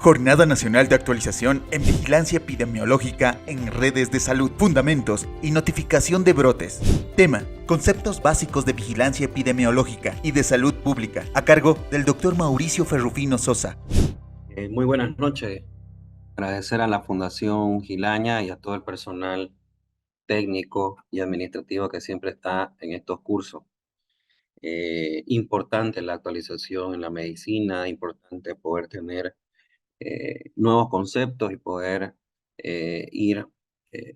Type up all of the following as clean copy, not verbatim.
Jornada Nacional de Actualización en Vigilancia Epidemiológica en Redes de Salud, Fundamentos y Notificación de Brotes. Tema: Conceptos básicos de vigilancia epidemiológica y de salud pública, a cargo del Dr. Mauricio Ferrufino Sosa. Muy buenas noches. Agradecer a la Fundación Gilaña y a todo el personal técnico y administrativo que siempre está en estos cursos. Importante la actualización en la medicina, importante poder tener nuevos conceptos y poder ir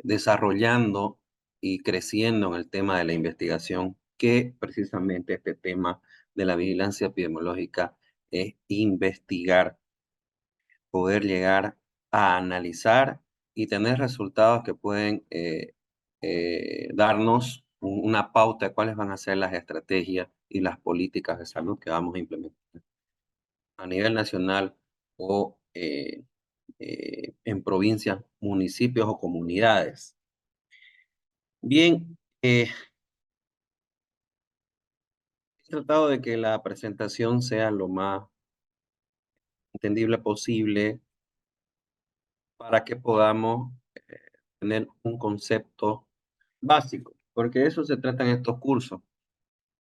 desarrollando y creciendo en el tema de la investigación, que precisamente este tema de la vigilancia epidemiológica es investigar, poder llegar a analizar y tener resultados que pueden darnos una pauta de cuáles van a ser las estrategias y las políticas de salud que vamos a implementar a nivel nacional o en provincias, municipios o comunidades. Bien, he tratado de que la presentación sea lo más entendible posible para que podamos tener un concepto básico, porque de eso se trata en estos cursos.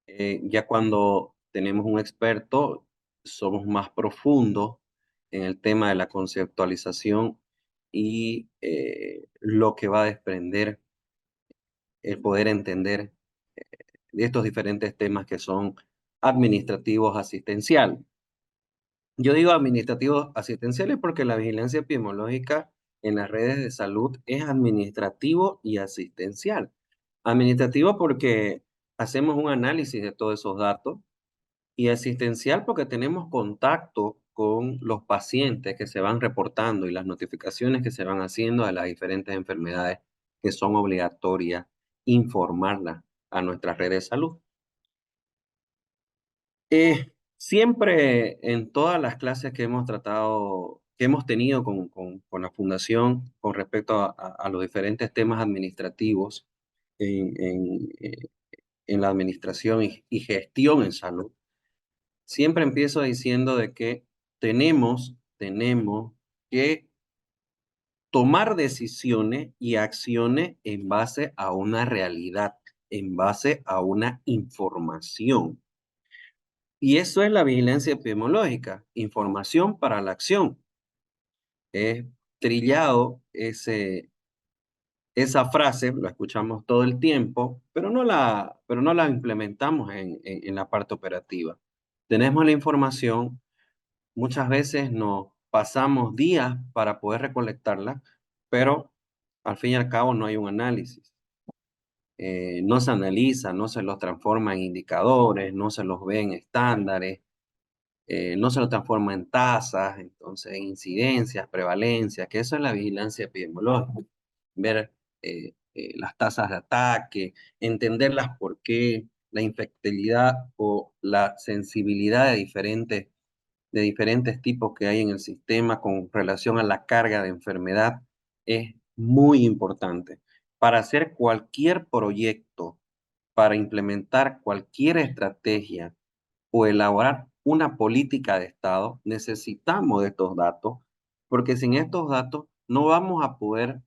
Ya cuando tenemos un experto, somos más profundos en el tema de la conceptualización y lo que va a desprender el poder entender de estos diferentes temas que son administrativos asistenciales. Yo digo administrativos asistenciales porque la vigilancia epidemiológica en las redes de salud es administrativo y asistencial. Administrativo porque hacemos un análisis de todos esos datos y asistencial porque tenemos contacto con los pacientes que se van reportando y las notificaciones que se van haciendo de las diferentes enfermedades que son obligatorias informarlas a nuestras redes de salud. Siempre en todas las clases que hemos tratado, que hemos tenido con la Fundación con respecto a los diferentes temas administrativos en la administración y gestión en salud, siempre empiezo diciendo de que tenemos que tomar decisiones y acciones en base a una realidad, en base a una información. Y eso es la vigilancia epidemiológica, información para la acción. Es trillado esa frase, lo escuchamos todo el tiempo, pero no la implementamos en la parte operativa. Tenemos la información, muchas veces nos pasamos días para poder recolectarla, pero al fin y al cabo no hay un análisis. No se analiza, no se los transforma en indicadores, no se los ve en estándares, no se lo transforma en tasas, entonces incidencias, prevalencias, que eso es la vigilancia epidemiológica. Ver las tasas de ataque, entenderlas por qué, la infectabilidad o la sensibilidad de diferentes tipos que hay en el sistema con relación a la carga de enfermedad es muy importante. Para hacer cualquier proyecto, para implementar cualquier estrategia, o elaborar una política de Estado, necesitamos de estos datos, porque sin estos datos no vamos a poder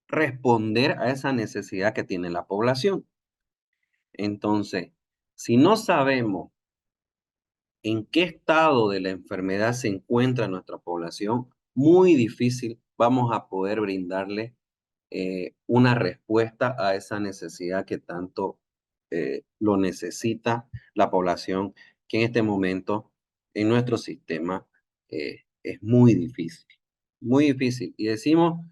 responder a esa necesidad que tiene la población. Entonces, si no sabemos en qué estado de la enfermedad se encuentra nuestra población, muy difícil vamos a poder brindarle una respuesta a esa necesidad que tanto lo necesita la población, que en este momento en nuestro sistema es muy difícil, muy difícil. Y decimos,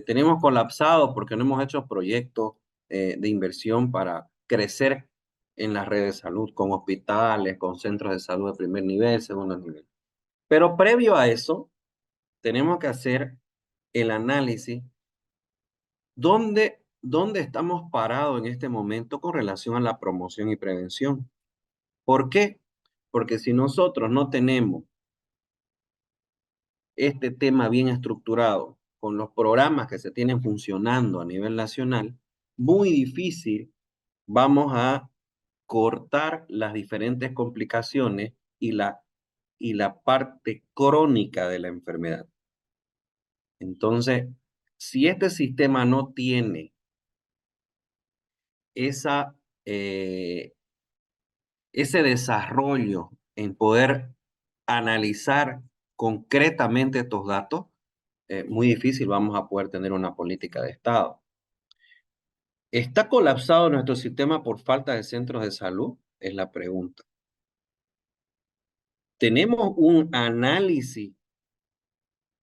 tenemos colapsado porque no hemos hecho proyectos de inversión para crecer en las redes de salud, con hospitales, con centros de salud de primer nivel, segundo nivel. Pero previo a eso, tenemos que hacer el análisis. ¿Dónde estamos parados en este momento con relación a la promoción y prevención? ¿Por qué? Porque si nosotros no tenemos este tema bien estructurado con los programas que se tienen funcionando a nivel nacional, muy difícil vamos a cortar las diferentes complicaciones y y la parte crónica de la enfermedad. Entonces, si este sistema no tiene esa, ese desarrollo en poder analizar concretamente estos datos, muy difícil vamos a poder tener una política de Estado. ¿Está colapsado nuestro sistema por falta de centros de salud? Es la pregunta. Tenemos un análisis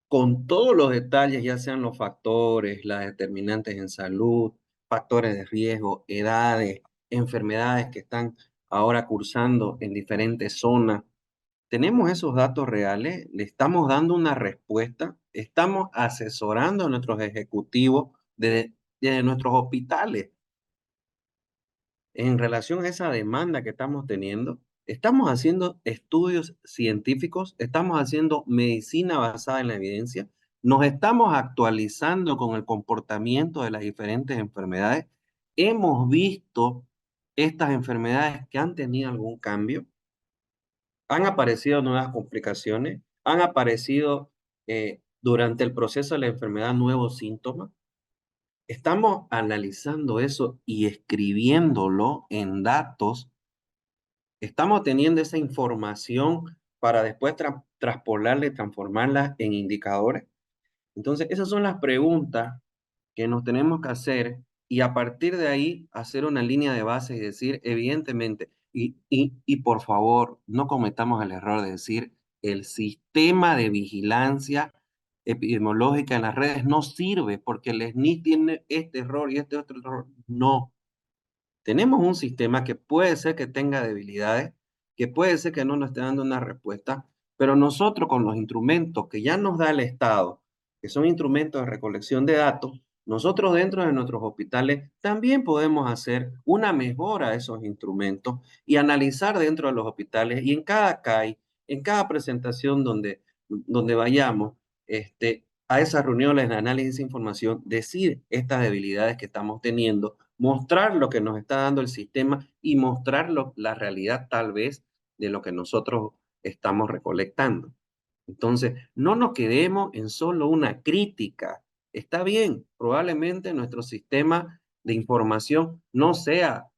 con todos los detalles, ya sean los factores, las determinantes en salud, factores de riesgo, edades, enfermedades que están ahora cursando en diferentes zonas. ¿Tenemos esos datos reales? ¿Le estamos dando una respuesta? ¿Estamos asesorando a nuestros ejecutivos desde nuestros hospitales en relación a esa demanda que estamos teniendo? ¿Estamos haciendo estudios científicos? ¿Estamos haciendo medicina basada en la evidencia? ¿Nos estamos actualizando con el comportamiento de las diferentes enfermedades? ¿Hemos visto estas enfermedades que han tenido algún cambio? ¿Han aparecido nuevas complicaciones? ¿Han aparecido durante el proceso de la enfermedad nuevos síntomas? Estamos analizando eso y escribiéndolo en datos. Estamos teniendo esa información para después traspolarla y transformarla en indicadores. Entonces, esas son las preguntas que nos tenemos que hacer y a partir de ahí hacer una línea de base y decir, evidentemente, y por favor, no cometamos el error de decir, el sistema de vigilancia epidemiológica en las redes no sirve porque el SNI tiene este error y este otro error. No, tenemos un sistema que puede ser que tenga debilidades, que puede ser que no nos esté dando una respuesta, pero nosotros con los instrumentos que ya nos da el Estado, que son instrumentos de recolección de datos, nosotros dentro de nuestros hospitales también podemos hacer una mejora a esos instrumentos y analizar dentro de los hospitales y en cada CAI, en cada presentación donde vayamos a esas reuniones de análisis de información, decir estas debilidades que estamos teniendo, mostrar lo que nos está dando el sistema y mostrar la realidad tal vez de lo que nosotros estamos recolectando. Entonces, no nos quedemos en solo una crítica. Está bien, probablemente nuestro sistema de información no sea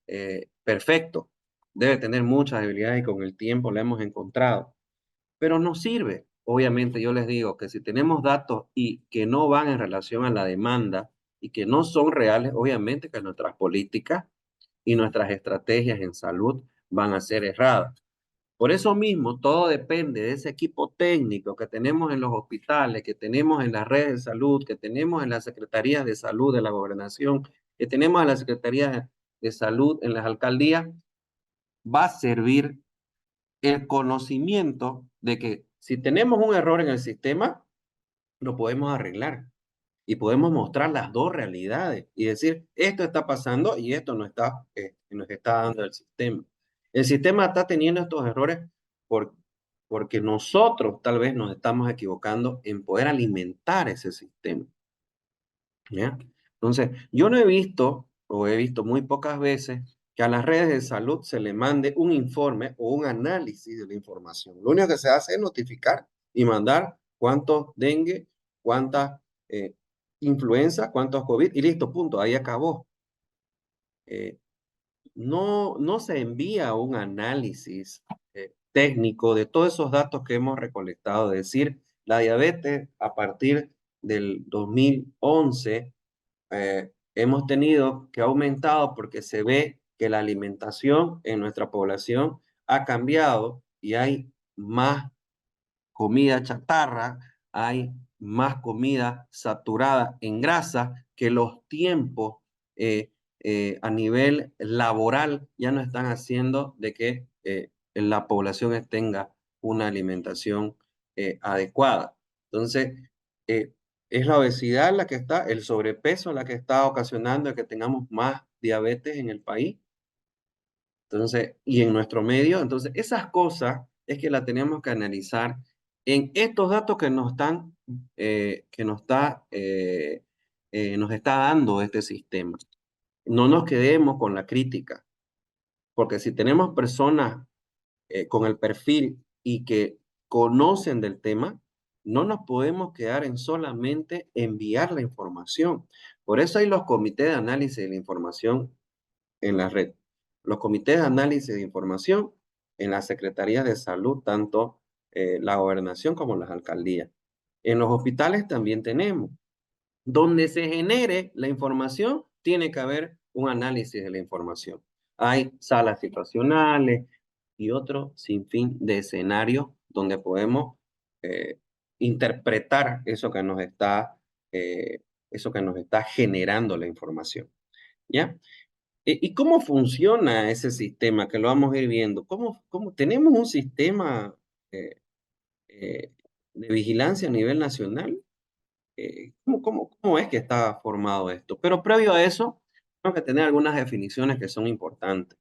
perfecto. Debe tener muchas debilidades y con el tiempo la hemos encontrado, pero nos sirve. Obviamente yo les digo que si tenemos datos y que no van en relación a la demanda y que no son reales, obviamente que nuestras políticas y nuestras estrategias en salud van a ser erradas. Por eso mismo, todo depende de ese equipo técnico que tenemos en los hospitales, que tenemos en las redes de salud, que tenemos en las secretarías de salud de la gobernación, que tenemos en las secretarías de salud en las alcaldías, va a servir el conocimiento de que si tenemos un error en el sistema, lo podemos arreglar y podemos mostrar las dos realidades y decir, esto está pasando y esto no está, nos está dando el sistema. El sistema está teniendo estos errores por, porque nosotros tal vez nos estamos equivocando en poder alimentar ese sistema. ¿Ya? Entonces, yo no he visto, o he visto muy pocas veces, que a las redes de salud se le mande un informe o un análisis de la información. Lo único que se hace es notificar y mandar cuántos dengue, cuántas influenza, cuántos COVID, y listo, punto, ahí acabó. No se envía un análisis técnico de todos esos datos que hemos recolectado, es decir, la diabetes a partir del 2011 hemos tenido que aumentado porque se ve que la alimentación en nuestra población ha cambiado y hay más comida chatarra, hay más comida saturada en grasa, que los tiempos a nivel laboral ya no están haciendo de que la población tenga una alimentación adecuada. Entonces, eh, es la obesidad la que está, el sobrepeso la que está ocasionando que tengamos más diabetes en el país. Entonces, y en nuestro medio, entonces esas cosas es que las tenemos que analizar en estos datos que nos están, nos está dando este sistema. No nos quedemos con la crítica, porque si tenemos personas con el perfil y que conocen del tema, no nos podemos quedar en solamente enviar la información. Por eso hay los comités de análisis de la información en la red, los comités de análisis de información en las secretarías de salud, tanto la gobernación como las alcaldías. En los hospitales también tenemos. Donde se genere la información, tiene que haber un análisis de la información. Hay salas situacionales y otro sinfín de escenarios donde podemos eh, interpretar eso que nos está generando la información. ¿Ya? ¿Y cómo funciona ese sistema? Que lo vamos a ir viendo. ¿Cómo tenemos un sistema eh, eh, de vigilancia a nivel nacional? ¿Cómo es que está formado esto? Pero previo a eso, tengo que tener algunas definiciones que son importantes.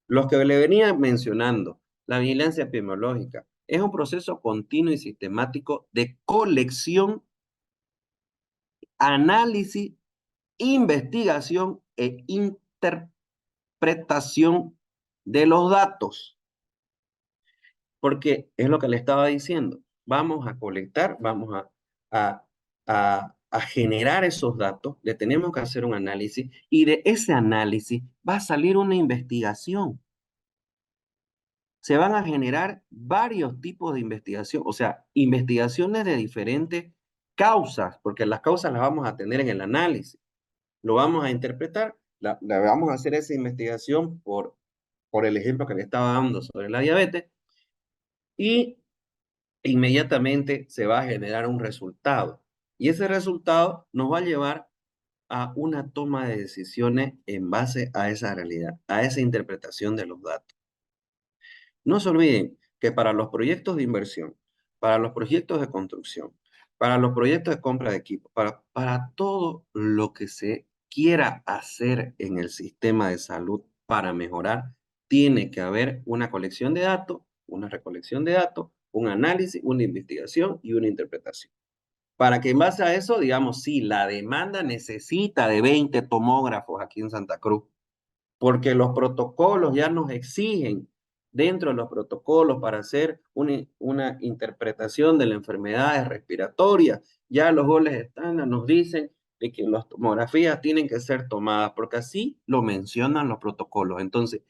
Los que le venía mencionando, la vigilancia epidemiológica, es un proceso continuo y sistemático de colección, análisis, investigación e interpretación de los datos. Porque es lo que le estaba diciendo. Vamos a colectar, vamos a generar esos datos, le tenemos que hacer un análisis y de ese análisis va a salir una investigación. Se van a generar varios tipos de investigación, o sea, investigaciones de diferentes causas, porque las causas las vamos a tener en el análisis. Lo vamos a interpretar, la vamos a hacer esa investigación por el ejemplo que le estaba dando sobre la diabetes y inmediatamente se va a generar un resultado. Y ese resultado nos va a llevar a una toma de decisiones en base a esa realidad, a esa interpretación de los datos. No se olviden que para los proyectos de inversión, para los proyectos de construcción, para los proyectos de compra de equipo, para todo lo que se quiera hacer en el sistema de salud para mejorar, tiene que haber una colección de datos, una recolección de datos, un análisis, una investigación y una interpretación. Para que en base a eso, digamos, sí, la demanda necesita de 20 tomógrafos aquí en Santa Cruz, porque los protocolos ya nos exigen dentro de los protocolos para hacer una interpretación de las enfermedades respiratorias. Ya los goles estándar nos dicen de que las tomografías tienen que ser tomadas, porque así lo mencionan los protocolos. Entonces,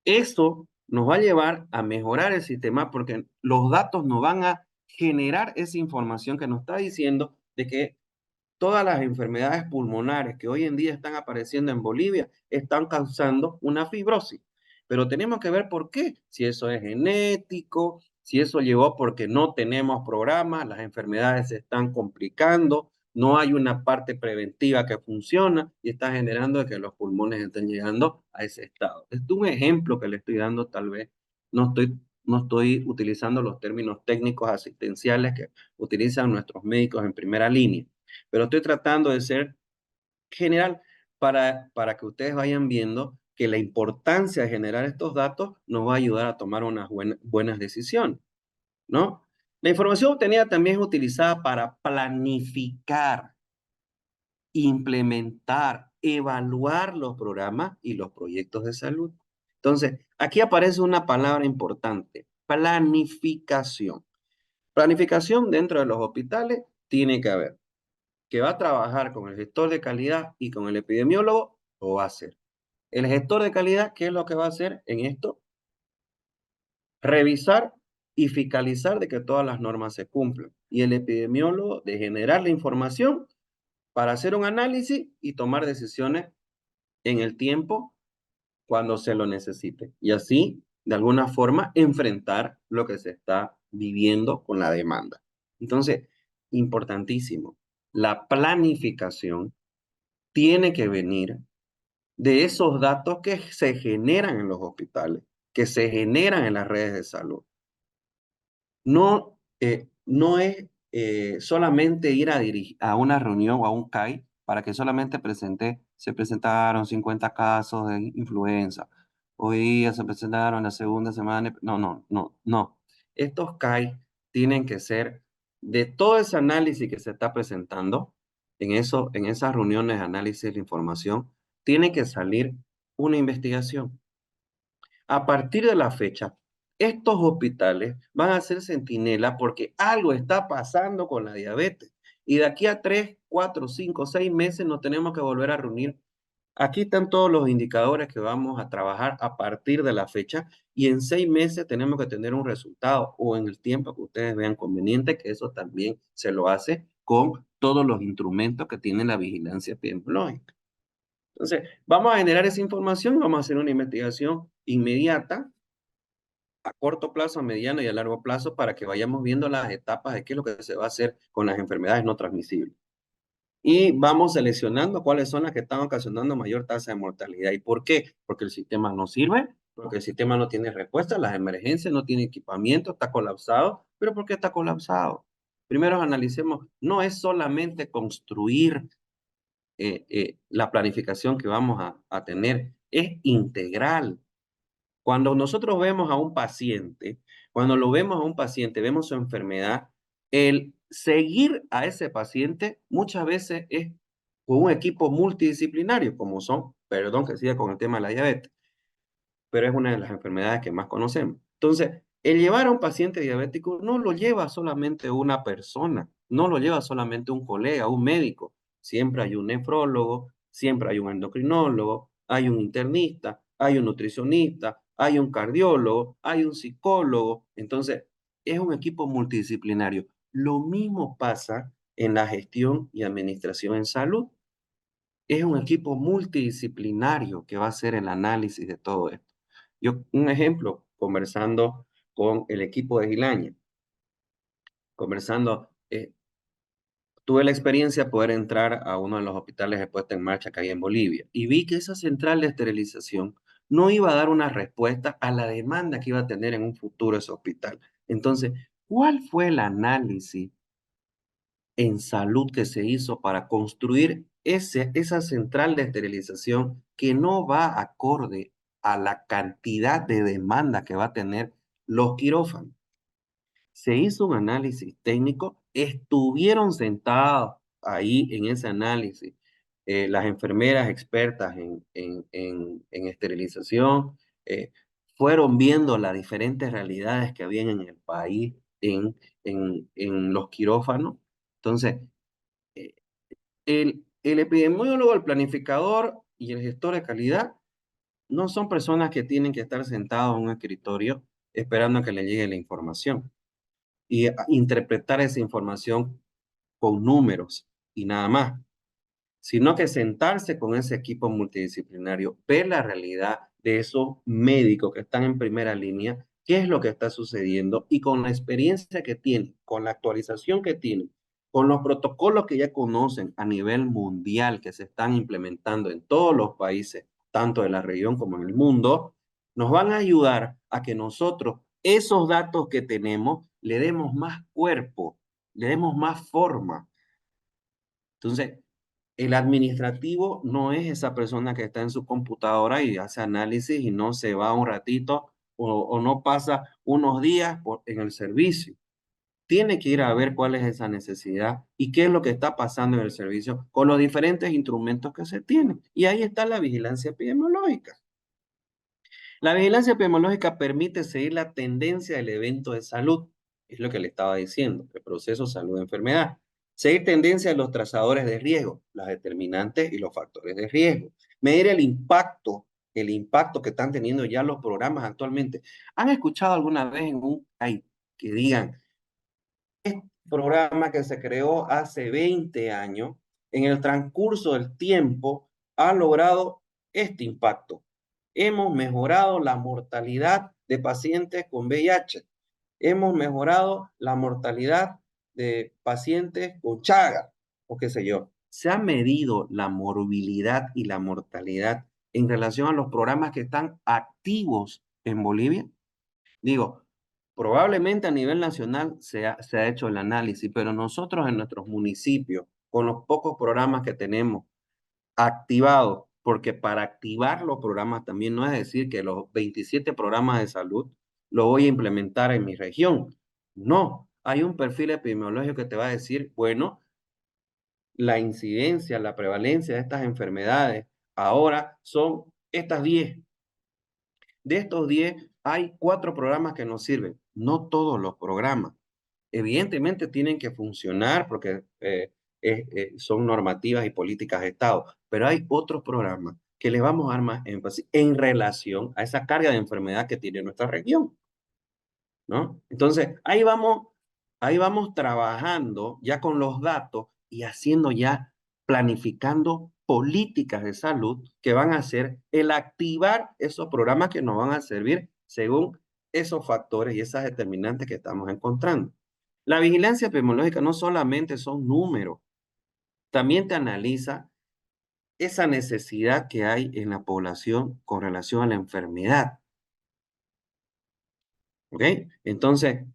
esto nos va a llevar a mejorar el sistema porque los datos nos van a generar esa información que nos está diciendo de que todas las enfermedades pulmonares que hoy en día están apareciendo en Bolivia están causando una fibrosis. Pero tenemos que ver por qué. Si eso es genético, si eso llegó porque no tenemos programas, las enfermedades se están complicando, no hay una parte preventiva que funciona y está generando que los pulmones estén llegando a ese estado. Es un ejemplo que le estoy dando, tal vez no estoy utilizando los términos técnicos asistenciales que utilizan nuestros médicos en primera línea, pero estoy tratando de ser general para que ustedes vayan viendo que la importancia de generar estos datos nos va a ayudar a tomar unas buenas decisiones, ¿no? La información obtenida también es utilizada para planificar, implementar, evaluar los programas y los proyectos de salud. Entonces, aquí aparece una palabra importante, planificación. Planificación dentro de los hospitales tiene que haber que va a trabajar con el gestor de calidad y con el epidemiólogo, lo va a hacer. El gestor de calidad, ¿qué es lo que va a hacer en esto? Revisar y fiscalizar de que todas las normas se cumplan. Y el epidemiólogo de generar la información para hacer un análisis y tomar decisiones en el tiempo cuando se lo necesite. Y así, de alguna forma, enfrentar lo que se está viviendo con la demanda. Entonces, importantísimo, la planificación tiene que venir de esos datos que se generan en los hospitales, que se generan en las redes de salud. No es solamente ir a una reunión o a un CAI para que solamente se presentaron 50 casos de influenza. Hoy día se presentaron la segunda semana. No. Estos CAI tienen que ser de todo ese análisis que se está presentando, en esas reuniones de análisis de información, tiene que salir una investigación. A partir de la fecha, estos hospitales van a ser centinela porque algo está pasando con la diabetes. Y de aquí a 3, 4, 5, 6 meses nos tenemos que volver a reunir. Aquí están todos los indicadores que vamos a trabajar a partir de la fecha y en 6 meses tenemos que tener un resultado o en el tiempo que ustedes vean conveniente, que eso también se lo hace con todos los instrumentos que tiene la vigilancia epidemiológica. Entonces, vamos a generar esa información, vamos a hacer una investigación inmediata a corto plazo, a mediano y a largo plazo para que vayamos viendo las etapas de qué es lo que se va a hacer con las enfermedades no transmisibles. Y vamos seleccionando cuáles son las que están ocasionando mayor tasa de mortalidad. ¿Y por qué? Porque el sistema no sirve, porque el sistema no tiene respuesta, las emergencias no tiene equipamiento, está colapsado. ¿Pero por qué está colapsado? Primero analicemos, no es solamente construir la planificación que vamos a tener, es integral. Cuando nosotros vemos a un paciente, cuando lo vemos a un paciente, vemos su enfermedad, el seguir a ese paciente muchas veces es con un equipo multidisciplinario, como son, perdón que siga con el tema de la diabetes, pero es una de las enfermedades que más conocemos. Entonces, el llevar a un paciente diabético no lo lleva solamente una persona, no lo lleva solamente un colega, un médico. Siempre hay un nefrólogo, siempre hay un endocrinólogo, hay un internista, hay un nutricionista, hay un cardiólogo, hay un psicólogo. Entonces, es un equipo multidisciplinario. Lo mismo pasa en la gestión y administración en salud. Es un equipo multidisciplinario que va a hacer el análisis de todo esto. Yo, un ejemplo, conversando con el equipo de Gilaña, conversando, tuve la experiencia de poder entrar a uno de los hospitales de puesta en marcha que hay en Bolivia y vi que esa central de esterilización no iba a dar una respuesta a la demanda que iba a tener en un futuro ese hospital. Entonces, ¿cuál fue el análisis en salud que se hizo para construir esa central de esterilización que no va acorde a la cantidad de demanda que va a tener los quirófanos? Se hizo un análisis técnico, estuvieron sentados ahí en ese análisis las enfermeras expertas en esterilización, eh, fueron viendo las diferentes realidades que habían en el país en los quirófanos. Entonces, eh, el epidemiólogo, el planificador y el gestor de calidad no son personas que tienen que estar sentados en un escritorio esperando a que le llegue la información y interpretar esa información con números y nada más, sino que sentarse con ese equipo multidisciplinario, ver la realidad de esos médicos que están en primera línea, qué es lo que está sucediendo y con la experiencia que tienen, con la actualización que tienen, con los protocolos que ya conocen a nivel mundial que se están implementando en todos los países, tanto de la región como en el mundo, nos van a ayudar a que nosotros esos datos que tenemos le demos más cuerpo, le demos más forma. Entonces, el administrativo no es esa persona que está en su computadora y hace análisis y no se va un ratito o no pasa unos días en el servicio. Tiene que ir a ver cuál es esa necesidad y qué es lo que está pasando en el servicio con los diferentes instrumentos que se tienen. Y ahí está la vigilancia epidemiológica. La vigilancia epidemiológica permite seguir la tendencia del evento de salud, es lo que le estaba diciendo, el proceso salud-enfermedad. Seguir tendencia de los trazadores de riesgo, las determinantes y los factores de riesgo. Medir el impacto que están teniendo ya los programas actualmente. ¿Han escuchado alguna vez en un país que digan, este programa que se creó hace 20 años, en el transcurso del tiempo, ha logrado este impacto? Hemos mejorado la mortalidad de pacientes con VIH. Hemos mejorado la mortalidad de pacientes con Chaga, o qué sé yo. Se ha medido la morbilidad y la mortalidad en relación a los programas que están activos en Bolivia. Digo, probablemente a nivel nacional se ha hecho el análisis, pero nosotros en nuestros municipios, con los pocos programas que tenemos activados, porque para activar los programas también no es decir que los 27 programas de salud lo voy a implementar en mi región. No, hay un perfil epidemiológico que te va a decir, bueno, la incidencia, la prevalencia de estas enfermedades ahora son estas 10. De estos 10 hay 4 programas que nos sirven. No todos los programas. Evidentemente tienen que funcionar porque son normativas y políticas de Estado, pero hay otros programas que les vamos a dar más énfasis en relación a esa carga de enfermedad que tiene nuestra región, ¿no? Entonces, ahí vamos trabajando ya con los datos y haciendo ya, planificando políticas de salud que van a hacer el activar esos programas que nos van a servir según esos factores y esas determinantes que estamos encontrando. La vigilancia epidemiológica no solamente son números, también te analiza esa necesidad que hay en la población con relación a la enfermedad, ¿ok? Entonces,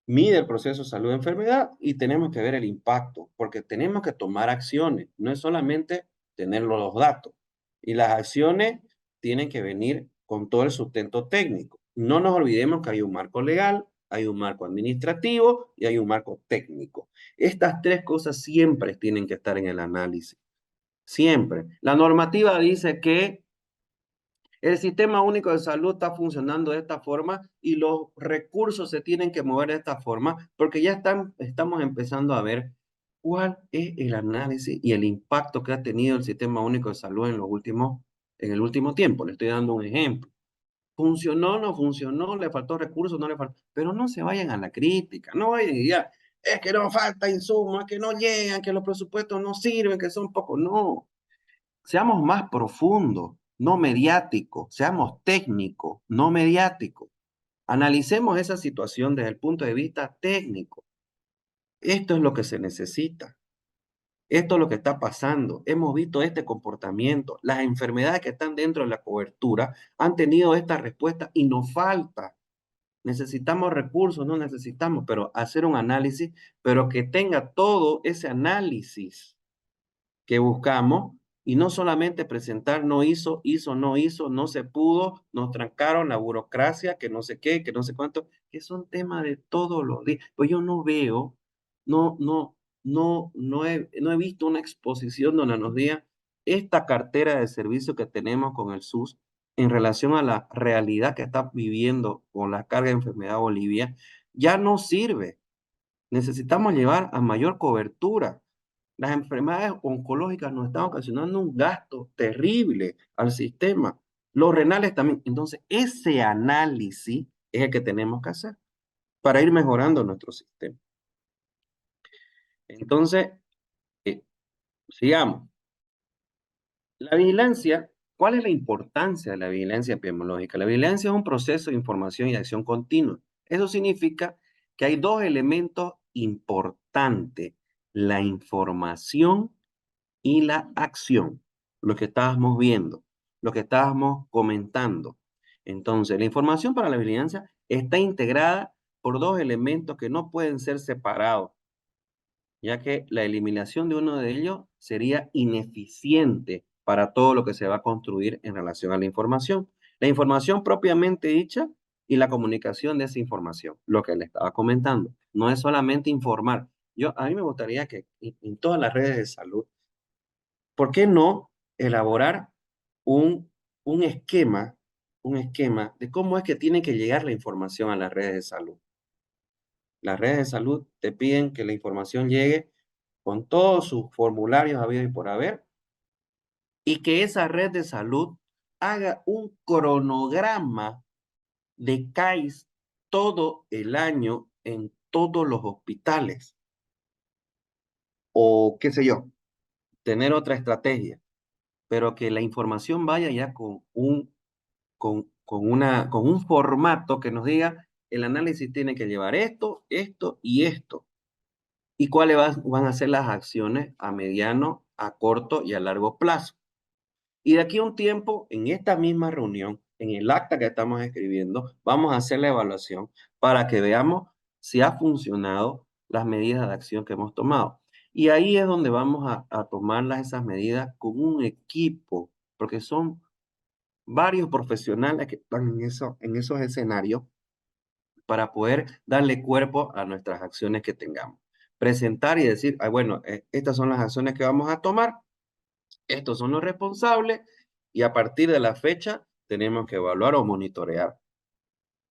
mide el proceso de salud de enfermedad y tenemos que ver el impacto, porque tenemos que tomar acciones, no es solamente tener los datos. Y las acciones tienen que venir con todo el sustento técnico. No nos olvidemos que hay un marco legal, hay un marco administrativo y hay un marco técnico. Estas 3 cosas siempre tienen que estar en el análisis. Siempre. La normativa dice que el sistema único de salud está funcionando de esta forma y los recursos se tienen que mover de esta forma porque ya estamos empezando a ver cuál es el análisis y el impacto que ha tenido el sistema único de salud en el último tiempo. Le estoy dando un ejemplo. ¿Funcionó, no funcionó? ¿Le faltó recursos? ¿No le faltó? Pero no se vayan a la crítica, no vayan y digan, es que no falta insumos, es que no llegan, que los presupuestos no sirven, que son pocos. No, seamos más profundos, no mediáticos, seamos técnicos, no mediáticos. Analicemos esa situación desde el punto de vista técnico. Esto es lo que se necesita. Esto es lo que está pasando. Hemos visto este comportamiento. Las enfermedades que están dentro de la cobertura han tenido esta respuesta y nos falta. Necesitamos recursos, no necesitamos, pero hacer un análisis, pero que tenga todo ese análisis que buscamos y no solamente presentar no hizo, no hizo, no se pudo, nos trancaron la burocracia, que no sé qué, que no sé cuánto, que son temas de todos los días. Pues yo no veo, no he visto una exposición donde nos diga esta cartera de servicios que tenemos con el SUS en relación a la realidad que está viviendo con la carga de enfermedad Bolivia, ya no sirve. Necesitamos llevar a mayor cobertura. Las enfermedades oncológicas nos están ocasionando un gasto terrible al sistema. Los renales también. Entonces, ese análisis es el que tenemos que hacer para ir mejorando nuestro sistema. Entonces, eh, sigamos. La vigilancia, ¿cuál es la importancia de la vigilancia epidemiológica? La vigilancia es un proceso de información y acción continua. Eso significa que hay 2 elementos importantes: la información y la acción, lo que estábamos viendo, lo que estábamos comentando. Entonces, la información para la vigilancia está integrada por 2 elementos que no pueden ser separados, ya que la eliminación de uno de ellos sería ineficiente para todo lo que se va a construir en relación a la información. La información propiamente dicha y la comunicación de esa información, lo que le estaba comentando. No es solamente informar. A mí me gustaría que en todas las redes de salud, ¿por qué no elaborar un, un esquema, un esquema de cómo es que tiene que llegar la información a las redes de salud? Las redes de salud te piden que la información llegue con todos sus formularios habidos y por haber, y que esa red de salud haga un cronograma de CAIS todo el año en todos los hospitales. O qué sé yo, tener otra estrategia, pero que la información vaya ya con un formato que nos diga el análisis tiene que llevar esto, esto y esto. Y cuáles van a ser las acciones a mediano, a corto y a largo plazo. Y de aquí a un tiempo, en esta misma reunión, en el acta que estamos escribiendo, vamos a hacer la evaluación para que veamos si ha funcionado las medidas de acción que hemos tomado. Y ahí es donde vamos a tomar esas medidas con un equipo, porque son varios profesionales que están en esos escenarios para poder darle cuerpo a nuestras acciones que tengamos. Presentar y decir, bueno, estas son las acciones que vamos a tomar, estos son los responsables y a partir de la fecha tenemos que evaluar o monitorear.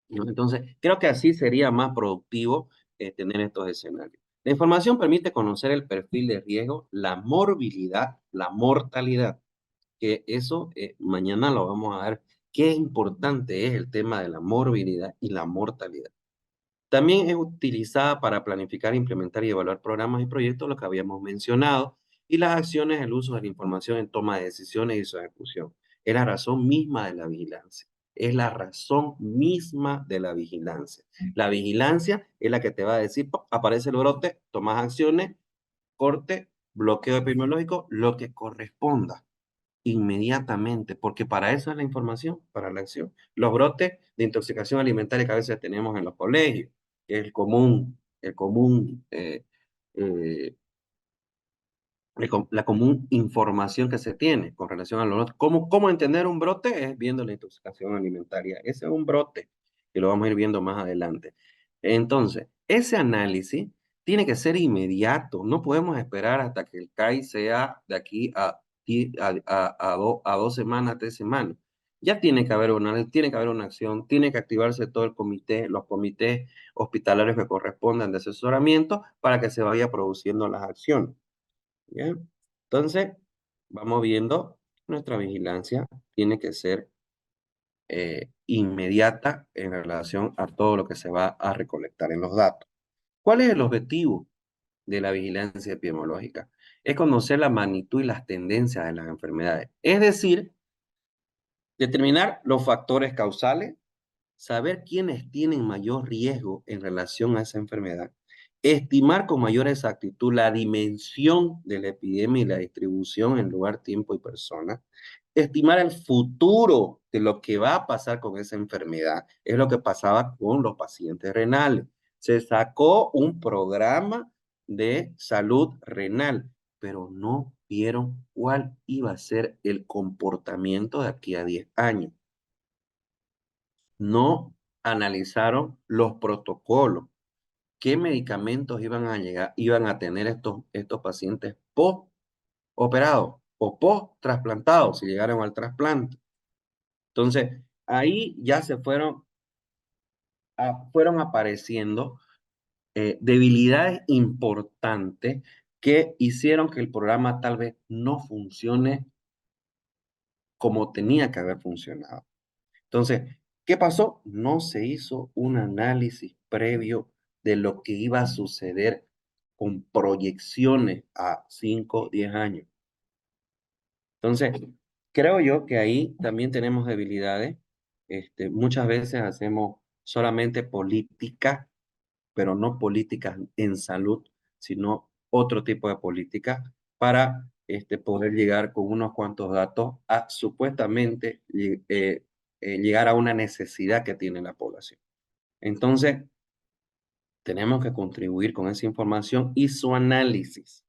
¿no? Entonces, creo que así sería más productivo tener estos escenarios. La información permite conocer el perfil de riesgo, la morbilidad, la mortalidad, que eso mañana lo vamos a ver. Qué importante es el tema de la morbilidad y la mortalidad. También es utilizada para planificar, implementar y evaluar programas y proyectos, lo que habíamos mencionado, y las acciones, el uso de la información en toma de decisiones y su ejecución. Es la razón misma de la vigilancia. Es la razón misma de la vigilancia. La vigilancia es la que te va a decir, ¡pop! Aparece el brote, tomas acciones, corte, bloqueo epidemiológico, lo que corresponda inmediatamente, porque para eso es la información, para la acción. Los brotes de intoxicación alimentaria que a veces tenemos en los colegios, que es eh, la común información que se tiene con relación a los brotes. ¿Cómo entender un brote? Es viendo la intoxicación alimentaria. Ese es un brote, que lo vamos a ir viendo más adelante. Entonces, ese análisis tiene que ser inmediato. No podemos esperar hasta que el CAI sea de aquí a 2 semanas, 3 semanas. Ya tiene que haber tiene que haber una acción, tiene que activarse todo el comité, los comités hospitalarios que correspondan de asesoramiento para que se vaya produciendo las acciones. Bien, entonces vamos viendo, nuestra vigilancia tiene que ser inmediata en relación a todo lo que se va a recolectar en los datos. ¿Cuál es el objetivo de la vigilancia epidemiológica? Es conocer la magnitud y las tendencias de las enfermedades, es decir, determinar los factores causales, saber quiénes tienen mayor riesgo en relación a esa enfermedad, estimar con mayor exactitud la dimensión de la epidemia y la distribución en lugar, tiempo y persona, estimar el futuro de lo que va a pasar con esa enfermedad, es lo que pasaba con los pacientes renales. Se sacó un programa de salud renal, pero no vieron cuál iba a ser el comportamiento de aquí a 10 años. No analizaron los protocolos, qué medicamentos iban a tener estos pacientes post-operados o post-trasplantados, si llegaron al trasplante. Entonces, ahí ya fueron apareciendo debilidades importantes que hicieron que el programa tal vez no funcione como tenía que haber funcionado. Entonces, ¿qué pasó? No se hizo un análisis previo de lo que iba a suceder con proyecciones a 5, 10 años. Entonces, creo yo que ahí también tenemos debilidades. Muchas veces hacemos solamente política, pero no políticas en salud, sino otro tipo de políticas para poder llegar con unos cuantos datos a supuestamente llegar a una necesidad que tiene la población. Entonces, tenemos que contribuir con esa información y su análisis.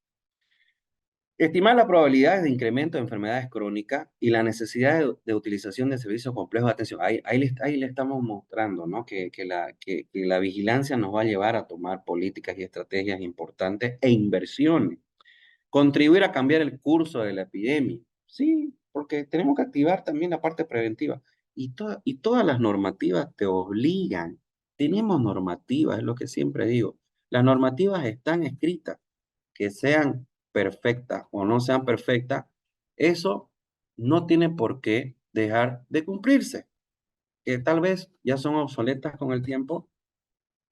Estimar las probabilidades de incremento de enfermedades crónicas y la necesidad de utilización de servicios complejos de atención. Ahí le estamos mostrando, ¿no? Que la vigilancia nos va a llevar a tomar políticas y estrategias importantes e inversiones. Contribuir a cambiar el curso de la epidemia. Sí, porque tenemos que activar también la parte preventiva. Y todas las normativas te obligan. Tenemos normativas, es lo que siempre digo. Las normativas están escritas, que sean perfectas o no sean perfectas, eso no tiene por qué dejar de cumplirse. Que tal vez ya son obsoletas con el tiempo,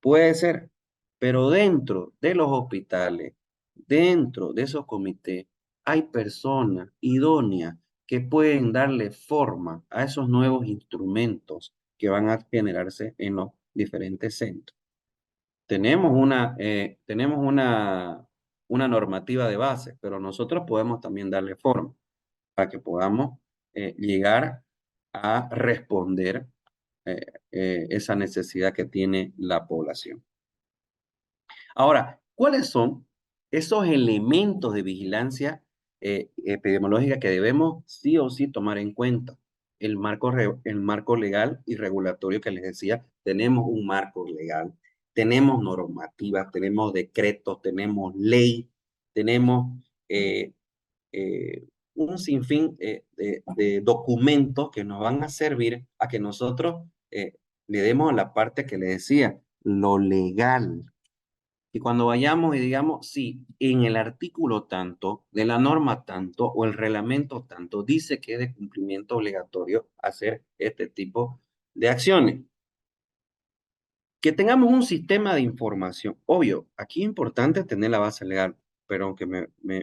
puede ser, pero dentro de los hospitales, dentro de esos comités, hay personas idóneas que pueden darle forma a esos nuevos instrumentos que van a generarse en los diferentes centros. Tenemos una normativa de base, pero nosotros podemos también darle forma para que podamos llegar a responder esa necesidad que tiene la población. Ahora, ¿cuáles son esos elementos de vigilancia epidemiológica que debemos sí o sí tomar en cuenta? El marco legal y regulatorio que les decía, tenemos un marco legal, tenemos normativas, tenemos decretos, tenemos ley, tenemos un sinfín de documentos que nos van a servir a que nosotros le demos a la parte que le decía, lo legal. Y cuando vayamos y digamos, sí, en el artículo tanto, de la norma tanto, o el reglamento tanto, dice que es de cumplimiento obligatorio hacer este tipo de acciones. Que tengamos un sistema de información. Obvio, aquí es importante tener la base legal, pero aunque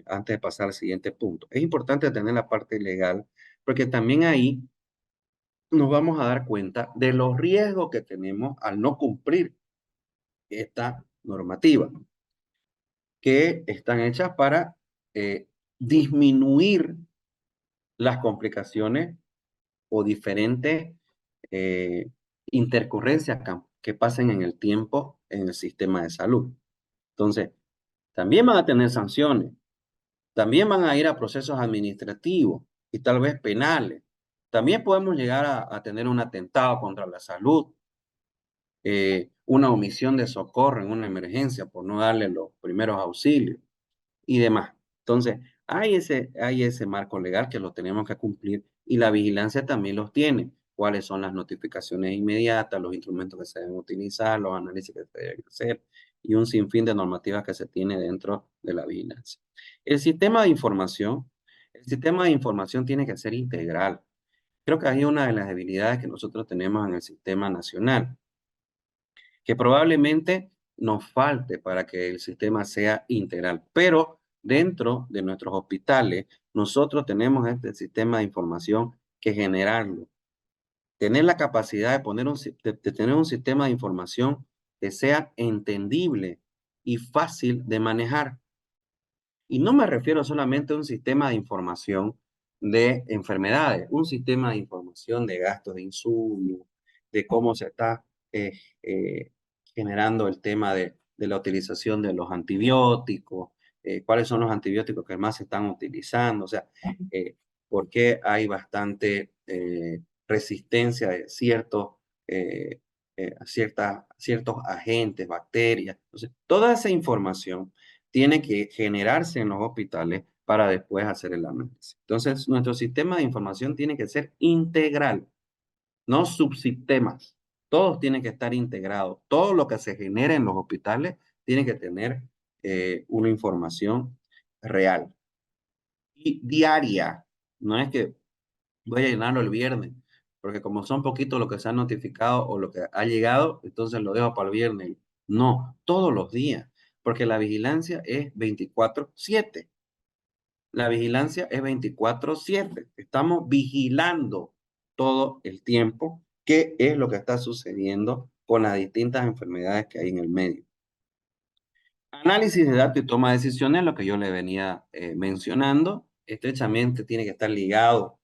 antes de pasar al siguiente punto, es importante tener la parte legal, porque también ahí nos vamos a dar cuenta de los riesgos que tenemos al no cumplir esta normativa, que están hechas para disminuir las complicaciones o diferentes eh, intercurrencias que pasen en el tiempo en el sistema de salud. Entonces, también van a tener sanciones, también van a ir a procesos administrativos y tal vez penales. También podemos llegar a tener un atentado contra la salud, una omisión de socorro en una emergencia por no darle los primeros auxilios y demás. Entonces, hay ese marco legal que lo tenemos que cumplir y la vigilancia también los tiene. Cuáles son las notificaciones inmediatas, los instrumentos que se deben utilizar, los análisis que se deben hacer y un sinfín de normativas que se tiene dentro de la vigilancia. El sistema de información, el sistema de información tiene que ser integral. Creo que hay una de las debilidades que nosotros tenemos en el sistema nacional, que probablemente nos falte para que el sistema sea integral. Pero dentro de nuestros hospitales, nosotros tenemos este sistema de información que generarlo. Tener la capacidad de, de tener un sistema de información que sea entendible y fácil de manejar. Y no me refiero solamente a un sistema de información de enfermedades, un sistema de información de gastos de insumos, de cómo se está eh, eh, generando el tema de la utilización de los antibióticos, cuáles son los antibióticos que más se están utilizando, o sea, por qué hay bastante resistencia de eh, ciertos agentes, bacterias. Entonces, toda esa información tiene que generarse en los hospitales para después hacer el análisis. Entonces, nuestro sistema de información tiene que ser integral, no subsistemas. Todos tienen que estar integrados. Todo lo que se genere en los hospitales tiene que tener una información real y diaria. No es que voy a llenarlo el viernes, porque como son poquitos lo que se han notificado o lo que ha llegado, entonces lo dejo para el viernes. No, todos los días, porque la vigilancia es 24/7. La vigilancia es 24/7. Estamos vigilando todo el tiempo qué es lo que está sucediendo con las distintas enfermedades que hay en el medio. Análisis de datos y toma de decisiones, lo que yo le venía mencionando, estrechamente tiene que estar ligado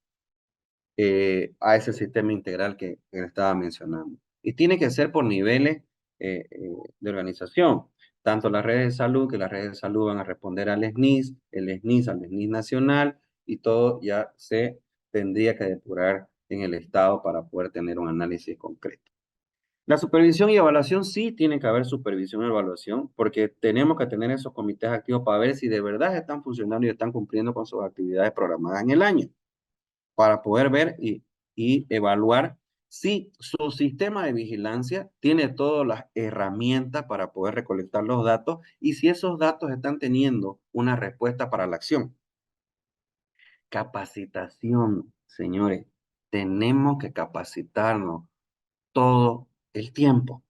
a ese sistema integral que le estaba mencionando. Y tiene que ser por niveles de organización. Tanto las redes de salud, que las redes de salud van a responder al SNIS, el SNIS al SNIS nacional, y todo ya se tendría que depurar en el Estado para poder tener un análisis concreto. La supervisión y evaluación, sí tiene que haber supervisión y evaluación, porque tenemos que tener esos comités activos para ver si de verdad están funcionando y están cumpliendo con sus actividades programadas en el año, para poder ver y evaluar si su sistema de vigilancia tiene todas las herramientas para poder recolectar los datos y si esos datos están teniendo una respuesta para la acción. Capacitación, señores. Tenemos que capacitarnos todo el tiempo,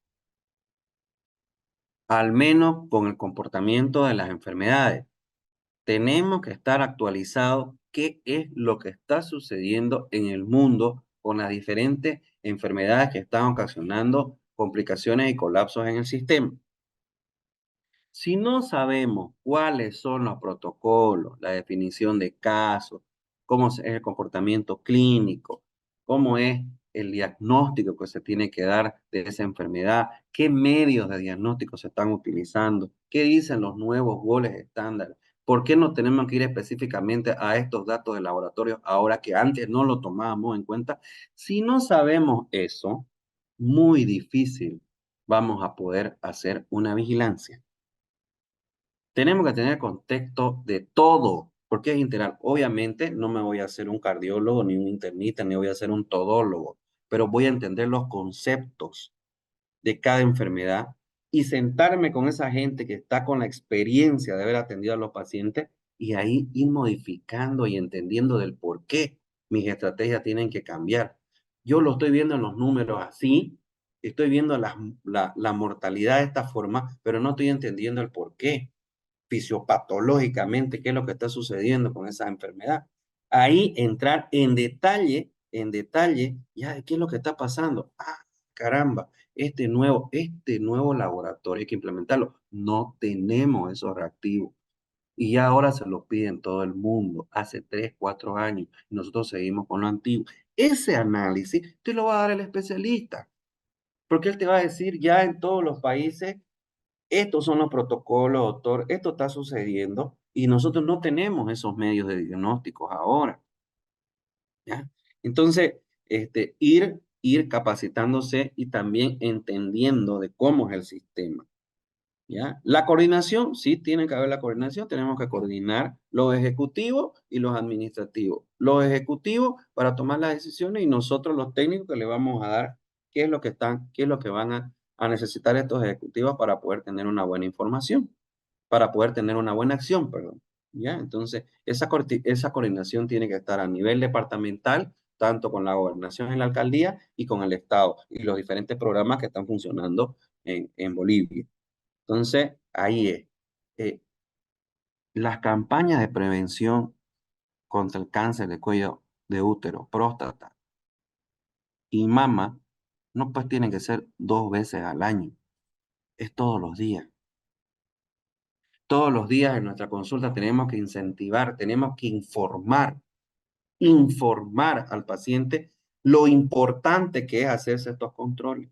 al menos con el comportamiento de las enfermedades. Tenemos que estar actualizados qué es lo que está sucediendo en el mundo con las diferentes enfermedades que están ocasionando complicaciones y colapsos en el sistema. Si no sabemos cuáles son los protocolos, la definición de casos, cómo es el comportamiento clínico, cómo es el diagnóstico que se tiene que dar de esa enfermedad, qué medios de diagnóstico se están utilizando, qué dicen los nuevos goles estándar, por qué no tenemos que ir específicamente a estos datos de laboratorio ahora que antes no lo tomábamos en cuenta. Si no sabemos eso, muy difícil vamos a poder hacer una vigilancia. Tenemos que tener contexto de todo, porque es integral. Obviamente no me voy a hacer un cardiólogo, ni un internista, ni voy a ser un todólogo. pero voy a entender los conceptos de cada enfermedad y sentarme con esa gente que está con la experiencia de haber atendido a los pacientes y ahí ir modificando y entendiendo del por qué mis estrategias tienen que cambiar. Yo lo estoy viendo en los números así, estoy viendo la mortalidad de esta forma, pero no estoy entendiendo el por qué fisiopatológicamente qué es lo que está sucediendo con esa enfermedad. Ahí entrar en detalle, ya de qué es lo que está pasando. Ah, caramba, este nuevo laboratorio hay que implementarlo. No tenemos esos reactivos. Y ya ahora se los piden todo el mundo, hace 3, 4 años, y nosotros seguimos con lo antiguo. Ese análisis te lo va a dar el especialista, porque él te va a decir ya en todos los países estos son los protocolos, doctor, esto está sucediendo y nosotros no tenemos esos medios de diagnósticos ahora, ¿ya? Entonces, ir capacitándose y también entendiendo de cómo es el sistema, ¿ya? La coordinación, sí, tiene que haber la coordinación, tenemos que coordinar los ejecutivos y los administrativos. Los ejecutivos para tomar las decisiones y nosotros los técnicos que le vamos a dar qué es lo que van a necesitar estos ejecutivos para poder tener una buena información, para poder tener una buena acción, perdón, ¿ya? Entonces, esa coordinación tiene que estar a nivel departamental, tanto con la gobernación en la alcaldía y con el Estado y los diferentes programas que están funcionando en Bolivia. Entonces, ahí es. Eh, las campañas de prevención contra el cáncer de cuello de útero, próstata y mama, no pues tienen que ser 2 veces al año, es todos los días. Todos los días en nuestra consulta tenemos que incentivar, tenemos que informar al paciente lo importante que es hacerse estos controles.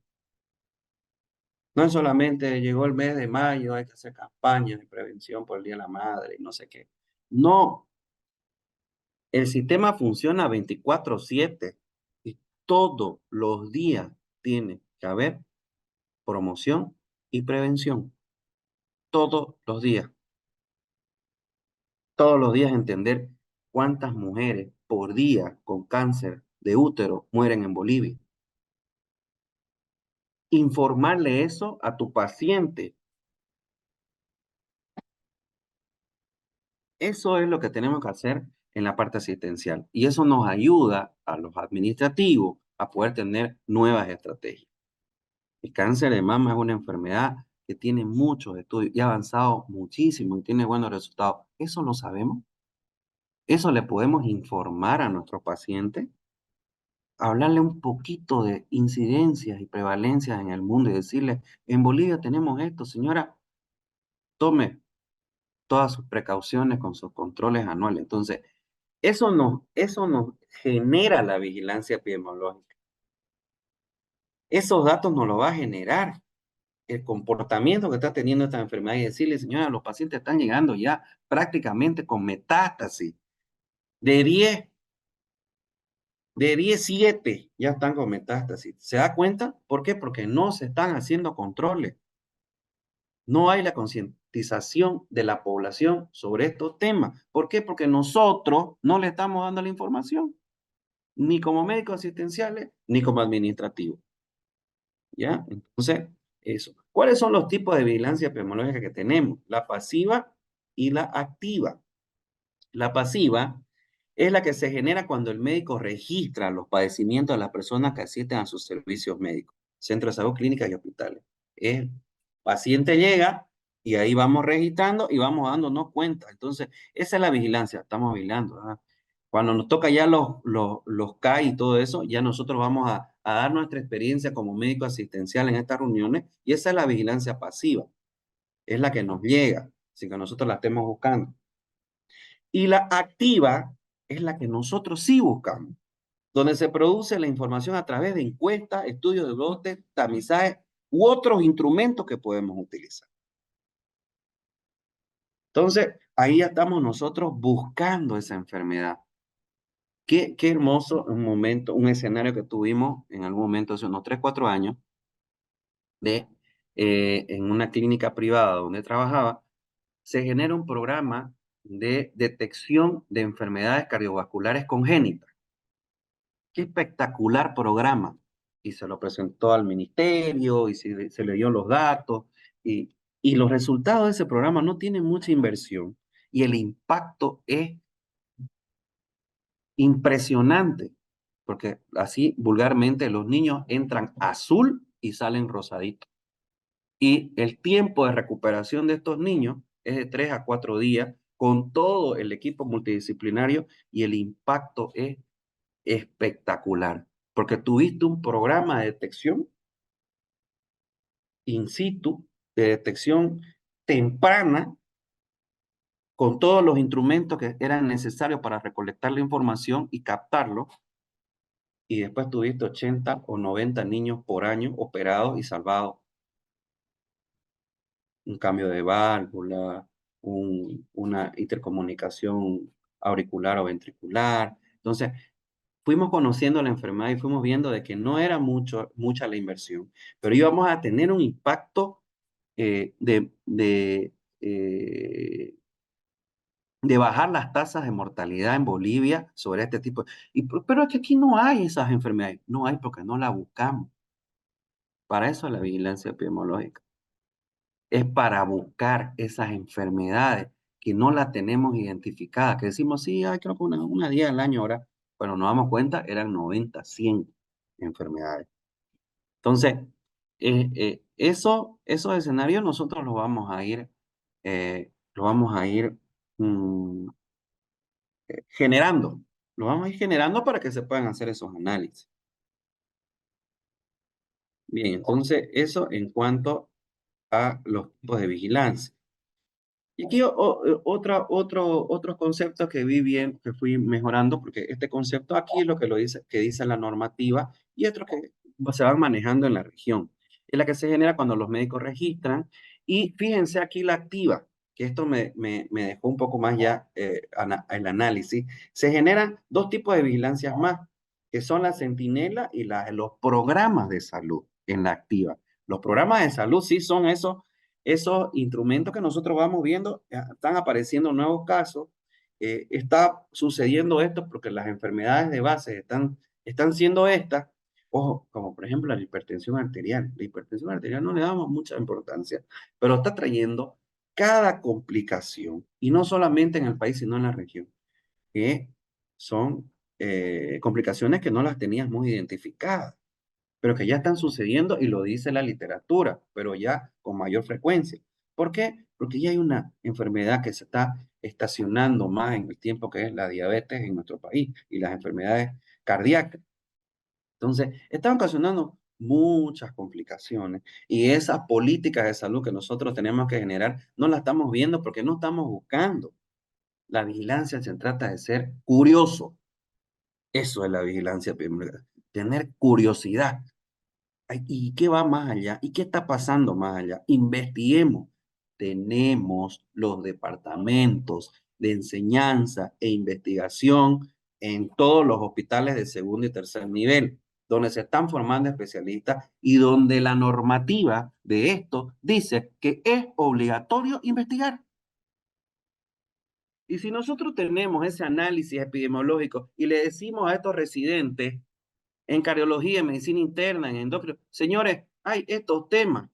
No es solamente llegó el mes de mayo, hay que hacer campañas de prevención por el Día de la Madre y no sé qué. No, el sistema funciona 24/7 y todos los días tiene que haber promoción y prevención. Todos los días. Todos los días entender cuántas mujeres por día con cáncer de útero mueren en Bolivia. Informarle eso a tu paciente. Eso es lo que tenemos que hacer en la parte asistencial. Y eso nos ayuda a los administrativos a poder tener nuevas estrategias. El cáncer de mama es una enfermedad que tiene muchos estudios y ha avanzado muchísimo y tiene buenos resultados. ¿Eso lo sabemos? ¿Eso le podemos informar a nuestros pacientes? Hablarle un poquito de incidencias y prevalencias en el mundo y decirle, en Bolivia tenemos esto, señora, tome todas sus precauciones con sus controles anuales. Entonces, eso nos genera la vigilancia epidemiológica. Esos datos nos lo va a generar el comportamiento que está teniendo esta enfermedad y decirle, señora, los pacientes están llegando ya prácticamente con metástasis. De 10, de 10, 7 ya están con metástasis. ¿Se da cuenta? ¿Por qué? Porque no se están haciendo controles. No hay la concientización de la población sobre estos temas. ¿Por qué? Porque nosotros no le estamos dando la información, ni como médicos asistenciales, ni como administrativos. ¿Ya? Entonces, eso. ¿Cuáles son los tipos de vigilancia epidemiológica que tenemos? La pasiva y la activa. La pasiva es la que se genera cuando el médico registra los padecimientos de las personas que asisten a sus servicios médicos, centros de salud, clínicas y hospitales. El paciente llega y ahí vamos registrando y vamos dándonos cuenta. Entonces, esa es la vigilancia, estamos vigilando, ¿verdad? Cuando nos toca ya los CAI y todo eso, ya nosotros vamos a dar nuestra experiencia como médico asistencial en estas reuniones y esa es la vigilancia pasiva, es la que nos llega, sin que nosotros la estemos buscando. Y la activa es la que nosotros sí buscamos, donde se produce la información a través de encuestas, estudios de brotes, tamizajes u otros instrumentos que podemos utilizar. Entonces, ahí ya estamos nosotros buscando esa enfermedad. Qué hermoso un momento, un escenario que tuvimos en algún momento hace unos 3, 4 años en una clínica privada donde trabajaba, se genera un programa de detección de enfermedades cardiovasculares congénitas. Qué espectacular programa. y se lo presentó al ministerio y se le dio los datos y los resultados de ese programa no tienen mucha inversión y el impacto es impresionante, porque así vulgarmente los niños entran azul y salen rosadito. Y el tiempo de recuperación de estos niños es de 3 a 4 días con todo el equipo multidisciplinario y el impacto es espectacular, porque tuviste un programa de detección in situ, de detección temprana, con todos los instrumentos que eran necesarios para recolectar la información y captarlo, y después tuviste 80 o 90 niños por año operados y salvados. Un cambio de válvula, una intercomunicación auricular o ventricular. Entonces, fuimos conociendo la enfermedad y fuimos viendo de que no era mucha la inversión, pero íbamos a tener un impacto eh, de, de, eh, de bajar las tasas de mortalidad en Bolivia sobre este tipo. Pero es que aquí no hay esas enfermedades. No hay porque no las buscamos. Para eso es la vigilancia epidemiológica. Es para buscar esas enfermedades que no las tenemos identificadas, que decimos, sí, hay creo que una 10 al año ahora, pero nos damos cuenta, eran 90, 100 enfermedades. Entonces, esos escenarios nosotros los vamos a ir mm, generando, los vamos a ir generando para que se puedan hacer esos análisis. Bien, entonces eso en cuanto a los tipos de vigilancia. Y aquí otros conceptos que vi bien, que fui mejorando, porque este concepto aquí es lo que dice la normativa y otros que se van manejando en la región. Es la que se genera cuando los médicos registran. Y fíjense aquí la activa, que esto me dejó un poco más ya el análisis. Se generan dos tipos de vigilancias más, que son la centinela y los programas de salud en la activa. Los programas de salud sí son esos instrumentos que nosotros vamos viendo, están apareciendo nuevos casos, está sucediendo esto porque las enfermedades de base están siendo estas, ojo, como por ejemplo la hipertensión arterial. La hipertensión arterial no le damos mucha importancia, pero está trayendo cada complicación, y no solamente en el país, sino en la región, que son complicaciones que no las teníamos identificadas pero que ya están sucediendo y lo dice la literatura, pero ya con mayor frecuencia. ¿Por qué? Porque ya hay una enfermedad que se está estacionando más en el tiempo que es la diabetes en nuestro país y las enfermedades cardíacas. Entonces, están ocasionando muchas complicaciones y esas políticas de salud que nosotros tenemos que generar no las estamos viendo porque no estamos buscando. La vigilancia se trata de ser curioso. Eso es la vigilancia, tener curiosidad. ¿Y qué va más allá? ¿Y qué está pasando más allá? Investiguemos. Tenemos los departamentos de enseñanza e investigación en todos los hospitales de segundo y tercer nivel, donde se están formando especialistas y donde la normativa de esto dice que es obligatorio investigar. Y si nosotros tenemos ese análisis epidemiológico y le decimos a estos residentes en cardiología, en medicina interna, en endocrino. Señores, hay estos temas.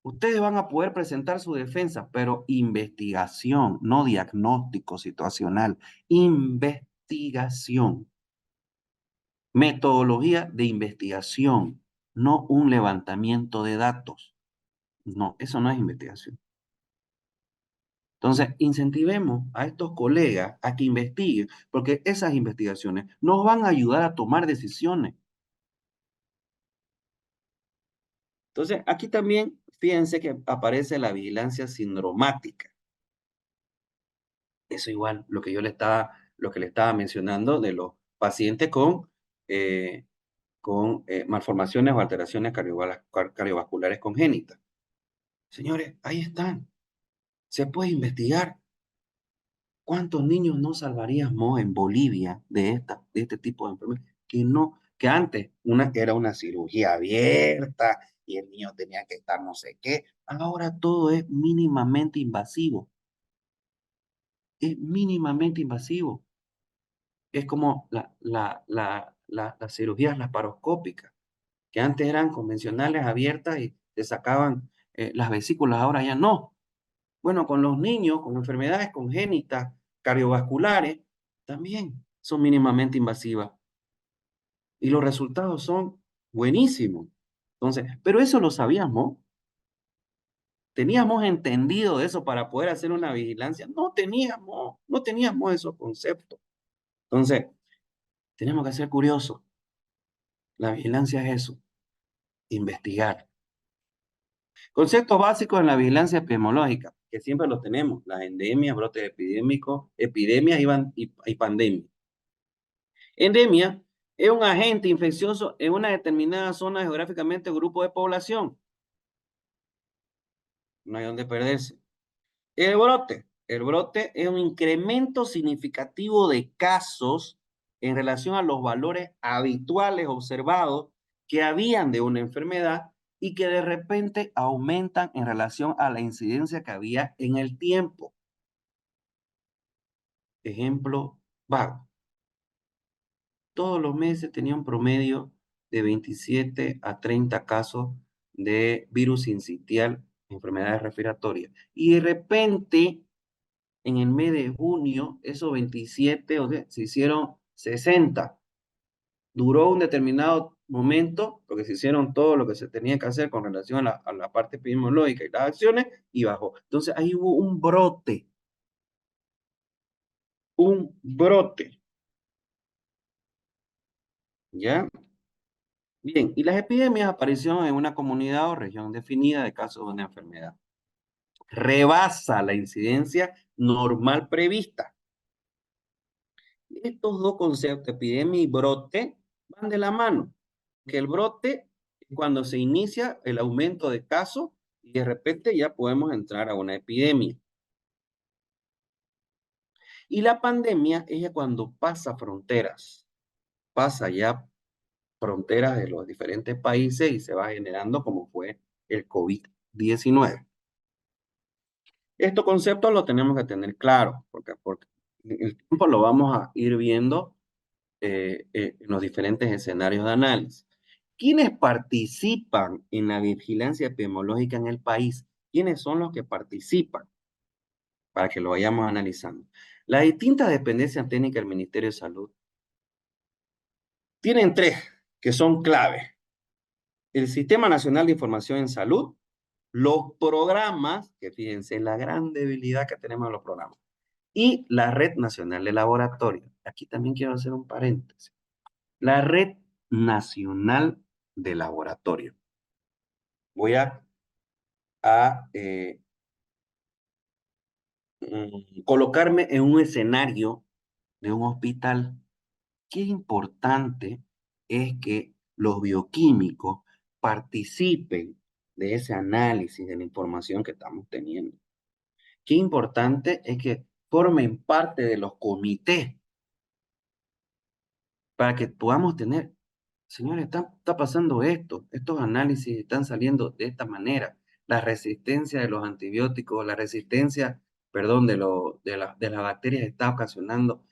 Ustedes van a poder presentar su defensa, pero investigación, no diagnóstico situacional. Investigación. Metodología de investigación, no un levantamiento de datos. No, eso no es investigación. Entonces, incentivemos a estos colegas a que investiguen, porque esas investigaciones nos van a ayudar a tomar decisiones. Entonces, aquí también, fíjense que aparece la vigilancia sindromática. Eso igual, lo que le estaba mencionando de los pacientes con malformaciones o alteraciones cardiovasculares congénitas. Señores, ahí están. Se puede investigar. ¿Cuántos niños no salvaríamos en Bolivia de este tipo de enfermedad? Que antes era una cirugía abierta y el niño tenía que estar no sé qué. Ahora todo es mínimamente invasivo. Es mínimamente invasivo. Es como las cirugías laparoscópicas, que antes eran convencionales, abiertas y te sacaban las vesículas, ahora ya no. Bueno, con los niños con enfermedades congénitas, cardiovasculares, también son mínimamente invasivas y los resultados son buenísimos. Entonces, pero eso lo sabíamos, teníamos entendido eso para poder hacer una vigilancia. No teníamos esos conceptos. Entonces, tenemos que ser curiosos. La vigilancia es eso, investigar. Conceptos básicos en la vigilancia epidemiológica, que siempre los tenemos, las endemias, brotes epidémicos, epidemias y pandemias. Endemia es un agente infeccioso en una determinada zona geográficamente o grupo de población. No hay donde perderse. El brote es un incremento significativo de casos en relación a los valores habituales observados que habían de una enfermedad y que de repente aumentan en relación a la incidencia que había en el tiempo. Ejemplo vago. Todos los meses tenía un promedio de 27 a 30 casos de virus sincitial, enfermedades respiratorias. Y de repente, en el mes de junio, esos 27, o sea, se hicieron 60. Duró un determinado momento, porque se hicieron todo lo que se tenía que hacer con relación a la parte epidemiológica y las acciones, y bajó. Entonces, ahí hubo un brote. Un brote. ¿Ya? Bien, y las epidemias aparecieron en una comunidad o región definida de casos de una enfermedad. Rebasa la incidencia normal prevista. Estos dos conceptos, epidemia y brote, van de la mano. Que el brote es cuando se inicia el aumento de casos y de repente ya podemos entrar a una epidemia. Y la pandemia es ya cuando pasa fronteras, pasa ya fronteras de los diferentes países y se va generando como fue el COVID-19. Estos conceptos los tenemos que tener claros, porque el tiempo lo vamos a ir viendo en los diferentes escenarios de análisis. ¿Quiénes participan en la vigilancia epidemiológica en el país? ¿Quiénes son los que participan? Para que lo vayamos analizando. Las distintas dependencias técnicas del Ministerio de Salud tienen tres que son claves. El Sistema Nacional de Información en Salud, los programas, que fíjense la gran debilidad que tenemos en los programas, y la Red Nacional de Laboratorios. Aquí también quiero hacer un paréntesis. La Red Nacional de Laboratorios. Voy a colocarme en un escenario de un hospital. Qué importante es que los bioquímicos participen de ese análisis de la información que estamos teniendo. Qué importante es que formen parte de los comités para que podamos tener, señores, está pasando esto, estos análisis están saliendo de esta manera, la resistencia de los antibióticos, la resistencia, perdón, de las bacterias está ocasionando,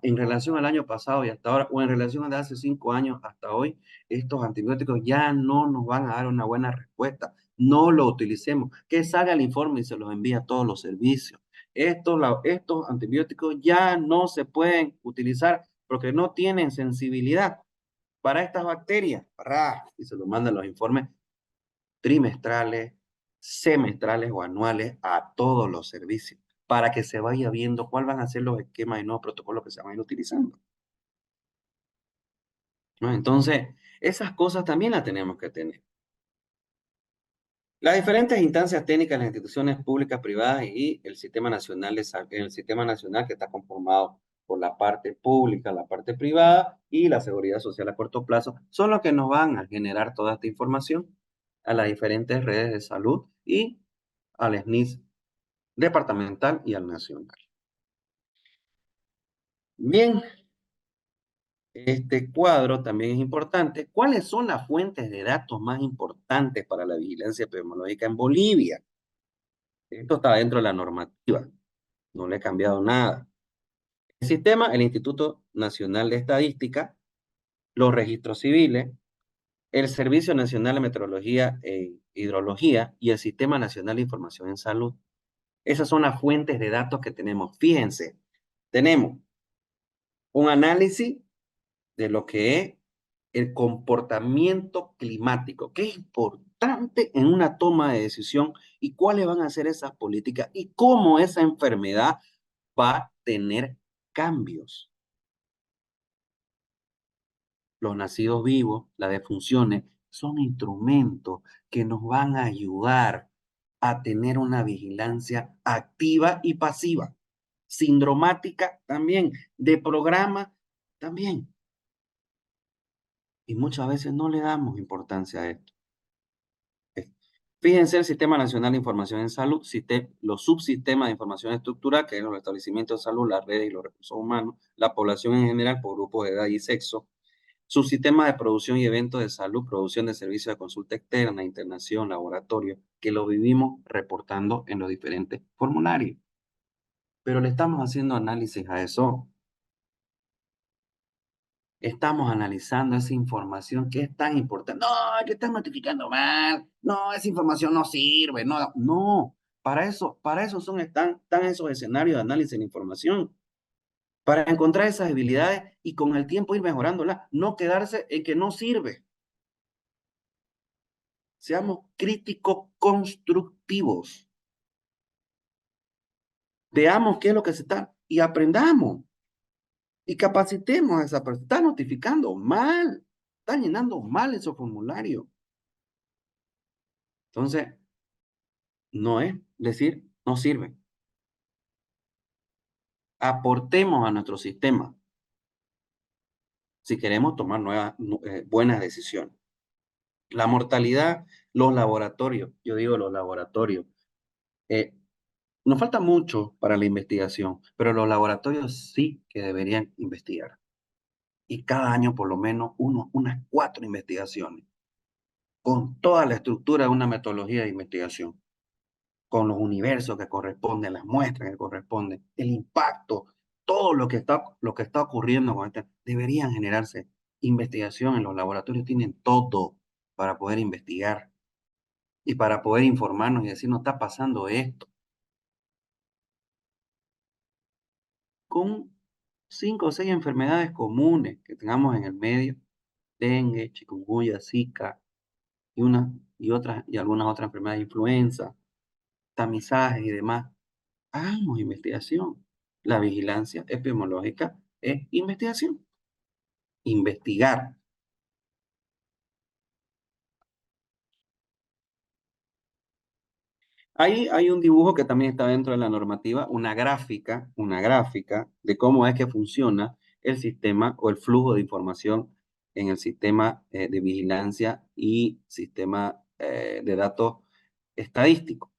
en relación al año pasado y hasta ahora, o en relación a de hace 5 años hasta hoy, estos antibióticos ya no nos van a dar una buena respuesta, no lo utilicemos, que salga el informe y se los envía a todos los servicios. Estos antibióticos ya no se pueden utilizar porque no tienen sensibilidad para estas bacterias. Y se lo mandan los informes trimestrales, semestrales o anuales a todos los servicios para que se vaya viendo cuáles van a ser los esquemas y nuevos protocolos que se van a ir utilizando. ¿No? Entonces, esas cosas también las tenemos que tener. Las diferentes instancias técnicas, las instituciones públicas, privadas y el sistema nacional el sistema nacional que está conformado por la parte pública, la parte privada y la seguridad social a corto plazo, son los que nos van a generar toda esta información a las diferentes redes de salud y al SNIS departamental y al nacional. Bien, este cuadro también es importante. ¿Cuáles son las fuentes de datos más importantes para la vigilancia epidemiológica en Bolivia? Esto está dentro de la normativa, no le he cambiado nada. El sistema, el Instituto Nacional de Estadística, los registros civiles, el Servicio Nacional de Meteorología e Hidrología y el Sistema Nacional de Información en Salud. Esas son las fuentes de datos que tenemos. Fíjense, tenemos un análisis de lo que es el comportamiento climático, que es importante en una toma de decisión y cuáles van a ser esas políticas y cómo esa enfermedad va a tener cambios. Los nacidos vivos, las defunciones, son instrumentos que nos van a ayudar a tener una vigilancia activa y pasiva, sindromática también, de programa también. Y muchas veces no le damos importancia a esto. Fíjense el Sistema Nacional de Información en Salud, los subsistemas de información estructural, que es los establecimientos de salud, las redes y los recursos humanos, la población en general por grupos de edad y sexo, subsistemas de producción y eventos de salud, producción de servicios de consulta externa, internación, laboratorio, que lo vivimos reportando en los diferentes formularios. Pero le estamos haciendo análisis a eso. Estamos analizando esa información que es tan importante. No, que están notificando mal. No, esa información no sirve. No, no. Para eso están esos escenarios de análisis de información. Para encontrar esas debilidades y con el tiempo ir mejorándolas. No quedarse en que no sirve. Seamos críticos constructivos. Veamos qué es lo que se está y aprendamos. Y capacitemos a esa persona. Está notificando mal. Está llenando mal esos formularios. Entonces, no es decir, no sirve. Aportemos a nuestro sistema si queremos tomar buenas decisiones. La mortalidad, los laboratorios, yo digo los laboratorios, eh, nos falta mucho para la investigación, pero los laboratorios sí que deberían investigar. Y cada año por lo menos unas 4 investigaciones, con toda la estructura de una metodología de investigación, con los universos que corresponden, las muestras que corresponden, el impacto, todo lo que está ocurriendo con este, deberían generarse investigación en los laboratorios, tienen todo para poder investigar y para poder informarnos y decir, no está pasando esto. Con 5 o 6 enfermedades comunes que tengamos en el medio, dengue, chikungunya, zika y algunas otras enfermedades de influenza, tamizajes y demás. Hagamos investigación. La vigilancia epidemiológica es investigación. Investigar. Ahí hay un dibujo que también está dentro de la normativa, una gráfica de cómo es que funciona el sistema o el flujo de información en el sistema de vigilancia y sistema de datos estadísticos.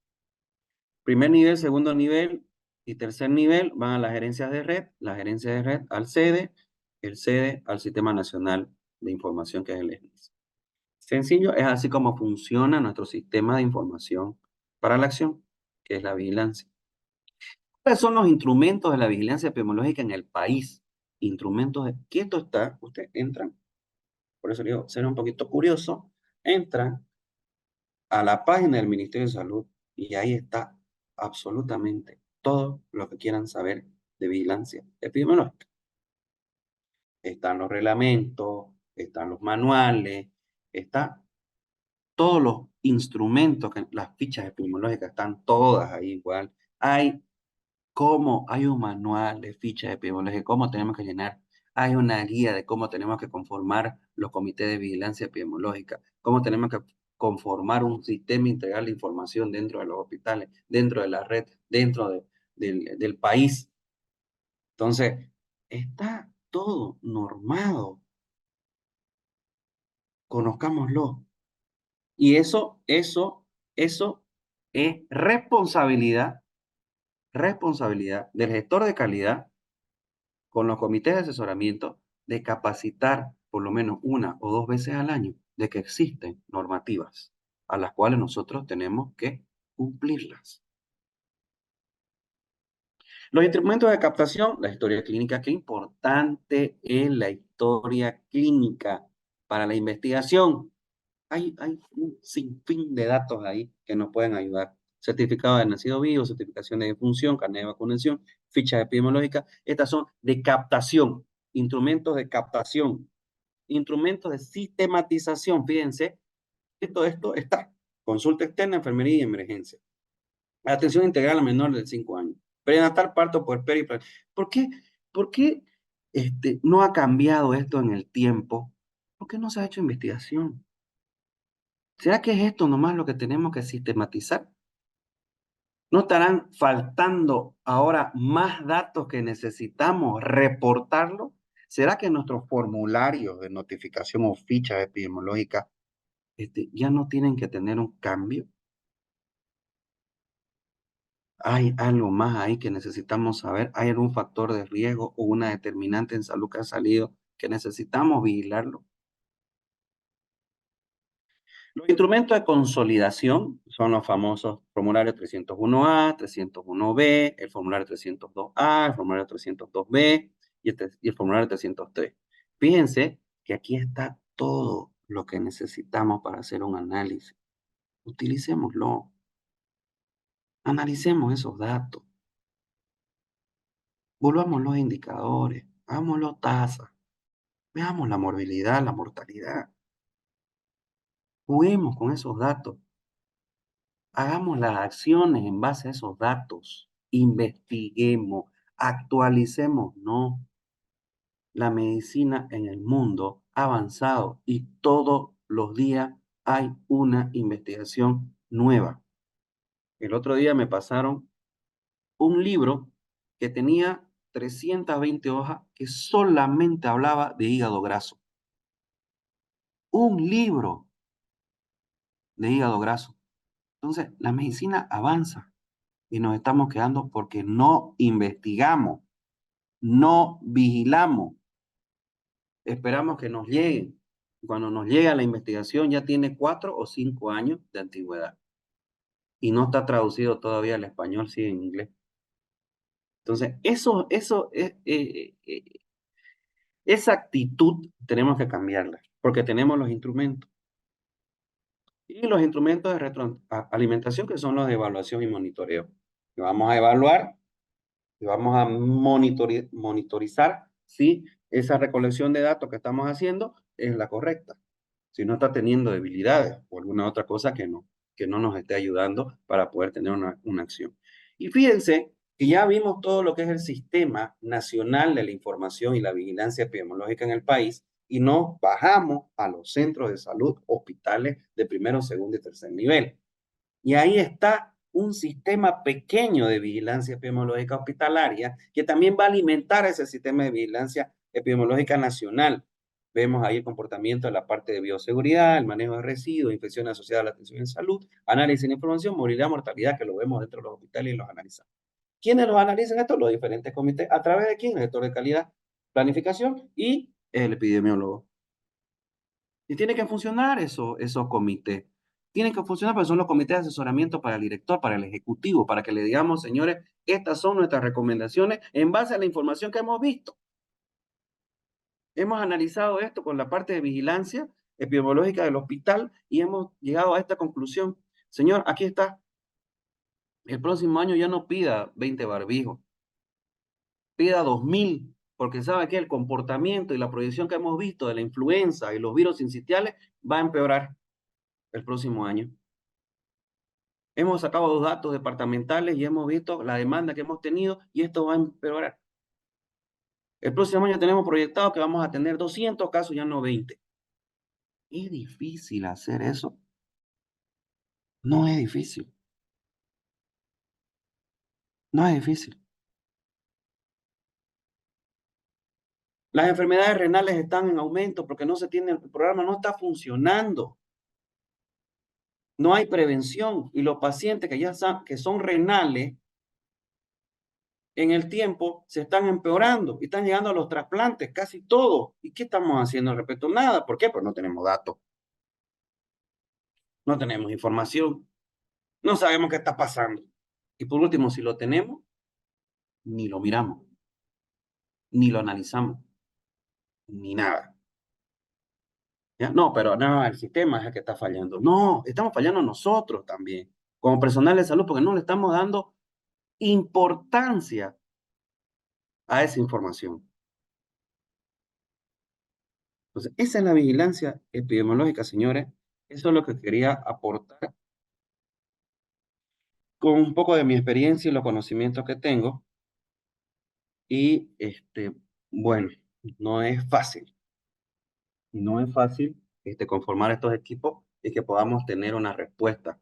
Primer nivel, segundo nivel y tercer nivel van a las gerencias de red, las gerencias de red al SEDE, el SEDE al Sistema Nacional de Información, que es el SNIS. Sencillo, es así como funciona nuestro sistema de información para la acción, que es la vigilancia. ¿Cuáles son los instrumentos de la vigilancia epidemiológica en el país? Instrumentos de... Quieto está, usted entra, por eso digo, ser un poquito curioso, entra a la página del Ministerio de Salud y ahí está absolutamente todo lo que quieran saber de vigilancia epidemiológica. Están los reglamentos, están los manuales, están todos los instrumentos, las fichas epidemiológicas están todas ahí igual. Hay un manual de fichas epidemiológicas, cómo tenemos que llenar. Hay una guía de cómo tenemos que conformar los comités de vigilancia epidemiológica, cómo tenemos que conformar un sistema integral de información dentro de los hospitales, dentro de la red, del país. Entonces, está todo normado. Conozcámoslo. Y eso es responsabilidad del gestor de calidad con los comités de asesoramiento de capacitar por lo menos 1 o 2 veces al año de que existen normativas a las cuales nosotros tenemos que cumplirlas. Los instrumentos de captación, la historia clínica, qué importante es la historia clínica para la investigación. Hay un sinfín de datos ahí que nos pueden ayudar. Certificado de nacido vivo, certificación de defunción, carnet de vacunación, fichas epidemiológicas. Estas son de captación, instrumentos de captación, instrumentos de sistematización. Fíjense, esto está. Consulta externa, enfermería y emergencia. Atención integral a menores de 5 años. Prenatal, parto, puerperio y ¿Por qué, por qué no ha cambiado esto en el tiempo? ¿Por qué no se ha hecho investigación? ¿Será que es esto nomás lo que tenemos que sistematizar? ¿No estarán faltando ahora más datos que necesitamos reportarlo? ¿Será que nuestros formularios de notificación o fichas epidemiológicas ya no tienen que tener un cambio? ¿Hay algo más ahí que necesitamos saber? ¿Hay algún factor de riesgo o una determinante en salud que ha salido que necesitamos vigilarlo? Los instrumentos de consolidación son los famosos formularios 301A, 301B, el formulario 302A, el formulario 302B y el formulario 303. Fíjense que aquí está todo lo que necesitamos para hacer un análisis. Utilicémoslo. Analicemos esos datos. Volvamos los indicadores. Hagámoslo tasa. Veamos la morbilidad, la mortalidad. Juguemos con esos datos. Hagamos las acciones en base a esos datos. Investiguemos, actualicemos. No, la medicina en el mundo ha avanzado y todos los días hay una investigación nueva. El otro día me pasaron un libro que tenía 320 hojas que solamente hablaba de hígado graso. Un libro de hígado graso. Entonces, la medicina avanza y nos estamos quedando porque no investigamos, no vigilamos, esperamos que nos lleguen. Cuando nos llega la investigación ya tiene 4 o 5 años de antigüedad y no está traducido todavía al español, sí en inglés. Entonces, esa actitud tenemos que cambiarla porque tenemos los instrumentos. Y los instrumentos de retroalimentación que son los de evaluación y monitoreo. Vamos a evaluar y vamos a monitorizar si esa recolección de datos que estamos haciendo es la correcta, si no está teniendo debilidades o alguna otra cosa que no nos esté ayudando para poder tener una acción. Y fíjense que ya vimos todo lo que es el Sistema Nacional de la Información y la Vigilancia Epidemiológica en el país y nos bajamos a los centros de salud, hospitales de primero, segundo y tercer nivel. Y ahí está un sistema pequeño de vigilancia epidemiológica hospitalaria que también va a alimentar ese sistema de vigilancia epidemiológica nacional. Vemos ahí el comportamiento de la parte de bioseguridad, el manejo de residuos, infecciones asociadas a la atención en salud, análisis de información, movilidad, mortalidad, que lo vemos dentro de los hospitales y los analizamos. ¿Quiénes los analizan esto? Los diferentes comités. ¿A través de quién? El gestor de calidad, planificación y el epidemiólogo. Y tiene que funcionar esos comités. Tienen que funcionar, pero son los comités de asesoramiento para el director, para el ejecutivo, para que le digamos, señores, estas son nuestras recomendaciones en base a la información que hemos visto. Hemos analizado esto con la parte de vigilancia epidemiológica del hospital y hemos llegado a esta conclusión. Señor, aquí está. El próximo año ya no pida 20 barbijos, pida 2000, porque sabe que el comportamiento y la proyección que hemos visto de la influenza y los virus sincitiales va a empeorar el próximo año. Hemos sacado los datos departamentales y hemos visto la demanda que hemos tenido y esto va a empeorar. El próximo año tenemos proyectado que vamos a tener 200 casos, ya no 20. ¿Es difícil hacer eso? No es difícil. No es difícil. Las enfermedades renales están en aumento porque no se tiene, el programa no está funcionando. No hay prevención y los pacientes que son renales en el tiempo se están empeorando y están llegando a los trasplantes, casi todos. ¿Y qué estamos haciendo al respecto? Nada. ¿Por qué? Pues no tenemos datos. No tenemos información, no sabemos qué está pasando. Y por último, si lo tenemos, ni lo miramos, ni lo analizamos, ni nada. ¿Ya? No, pero no, el sistema es el que está fallando. No, estamos fallando nosotros también, como personal de salud, porque no le estamos dando importancia a esa información. Entonces, esa es la vigilancia epidemiológica, señores. Eso es lo que quería aportar con un poco de mi experiencia y los conocimientos que tengo. Y bueno, no es fácil, no es fácil conformar estos equipos y que podamos tener una respuesta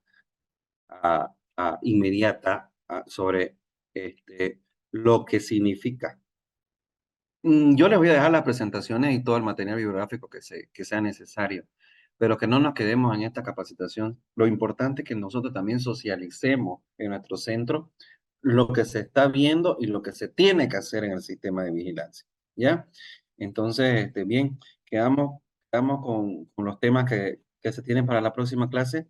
inmediata sobre lo que significa. Yo les voy a dejar las presentaciones y todo el material bibliográfico que sea necesario, pero que no nos quedemos en esta capacitación. Lo importante es que nosotros también socialicemos en nuestro centro lo que se está viendo y lo que se tiene que hacer en el sistema de vigilancia, ¿ya? Entonces, bien, quedamos con los temas que se tienen para la próxima clase.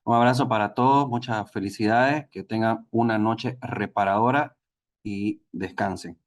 Un abrazo para todos, muchas felicidades, que tengan una noche reparadora y descansen.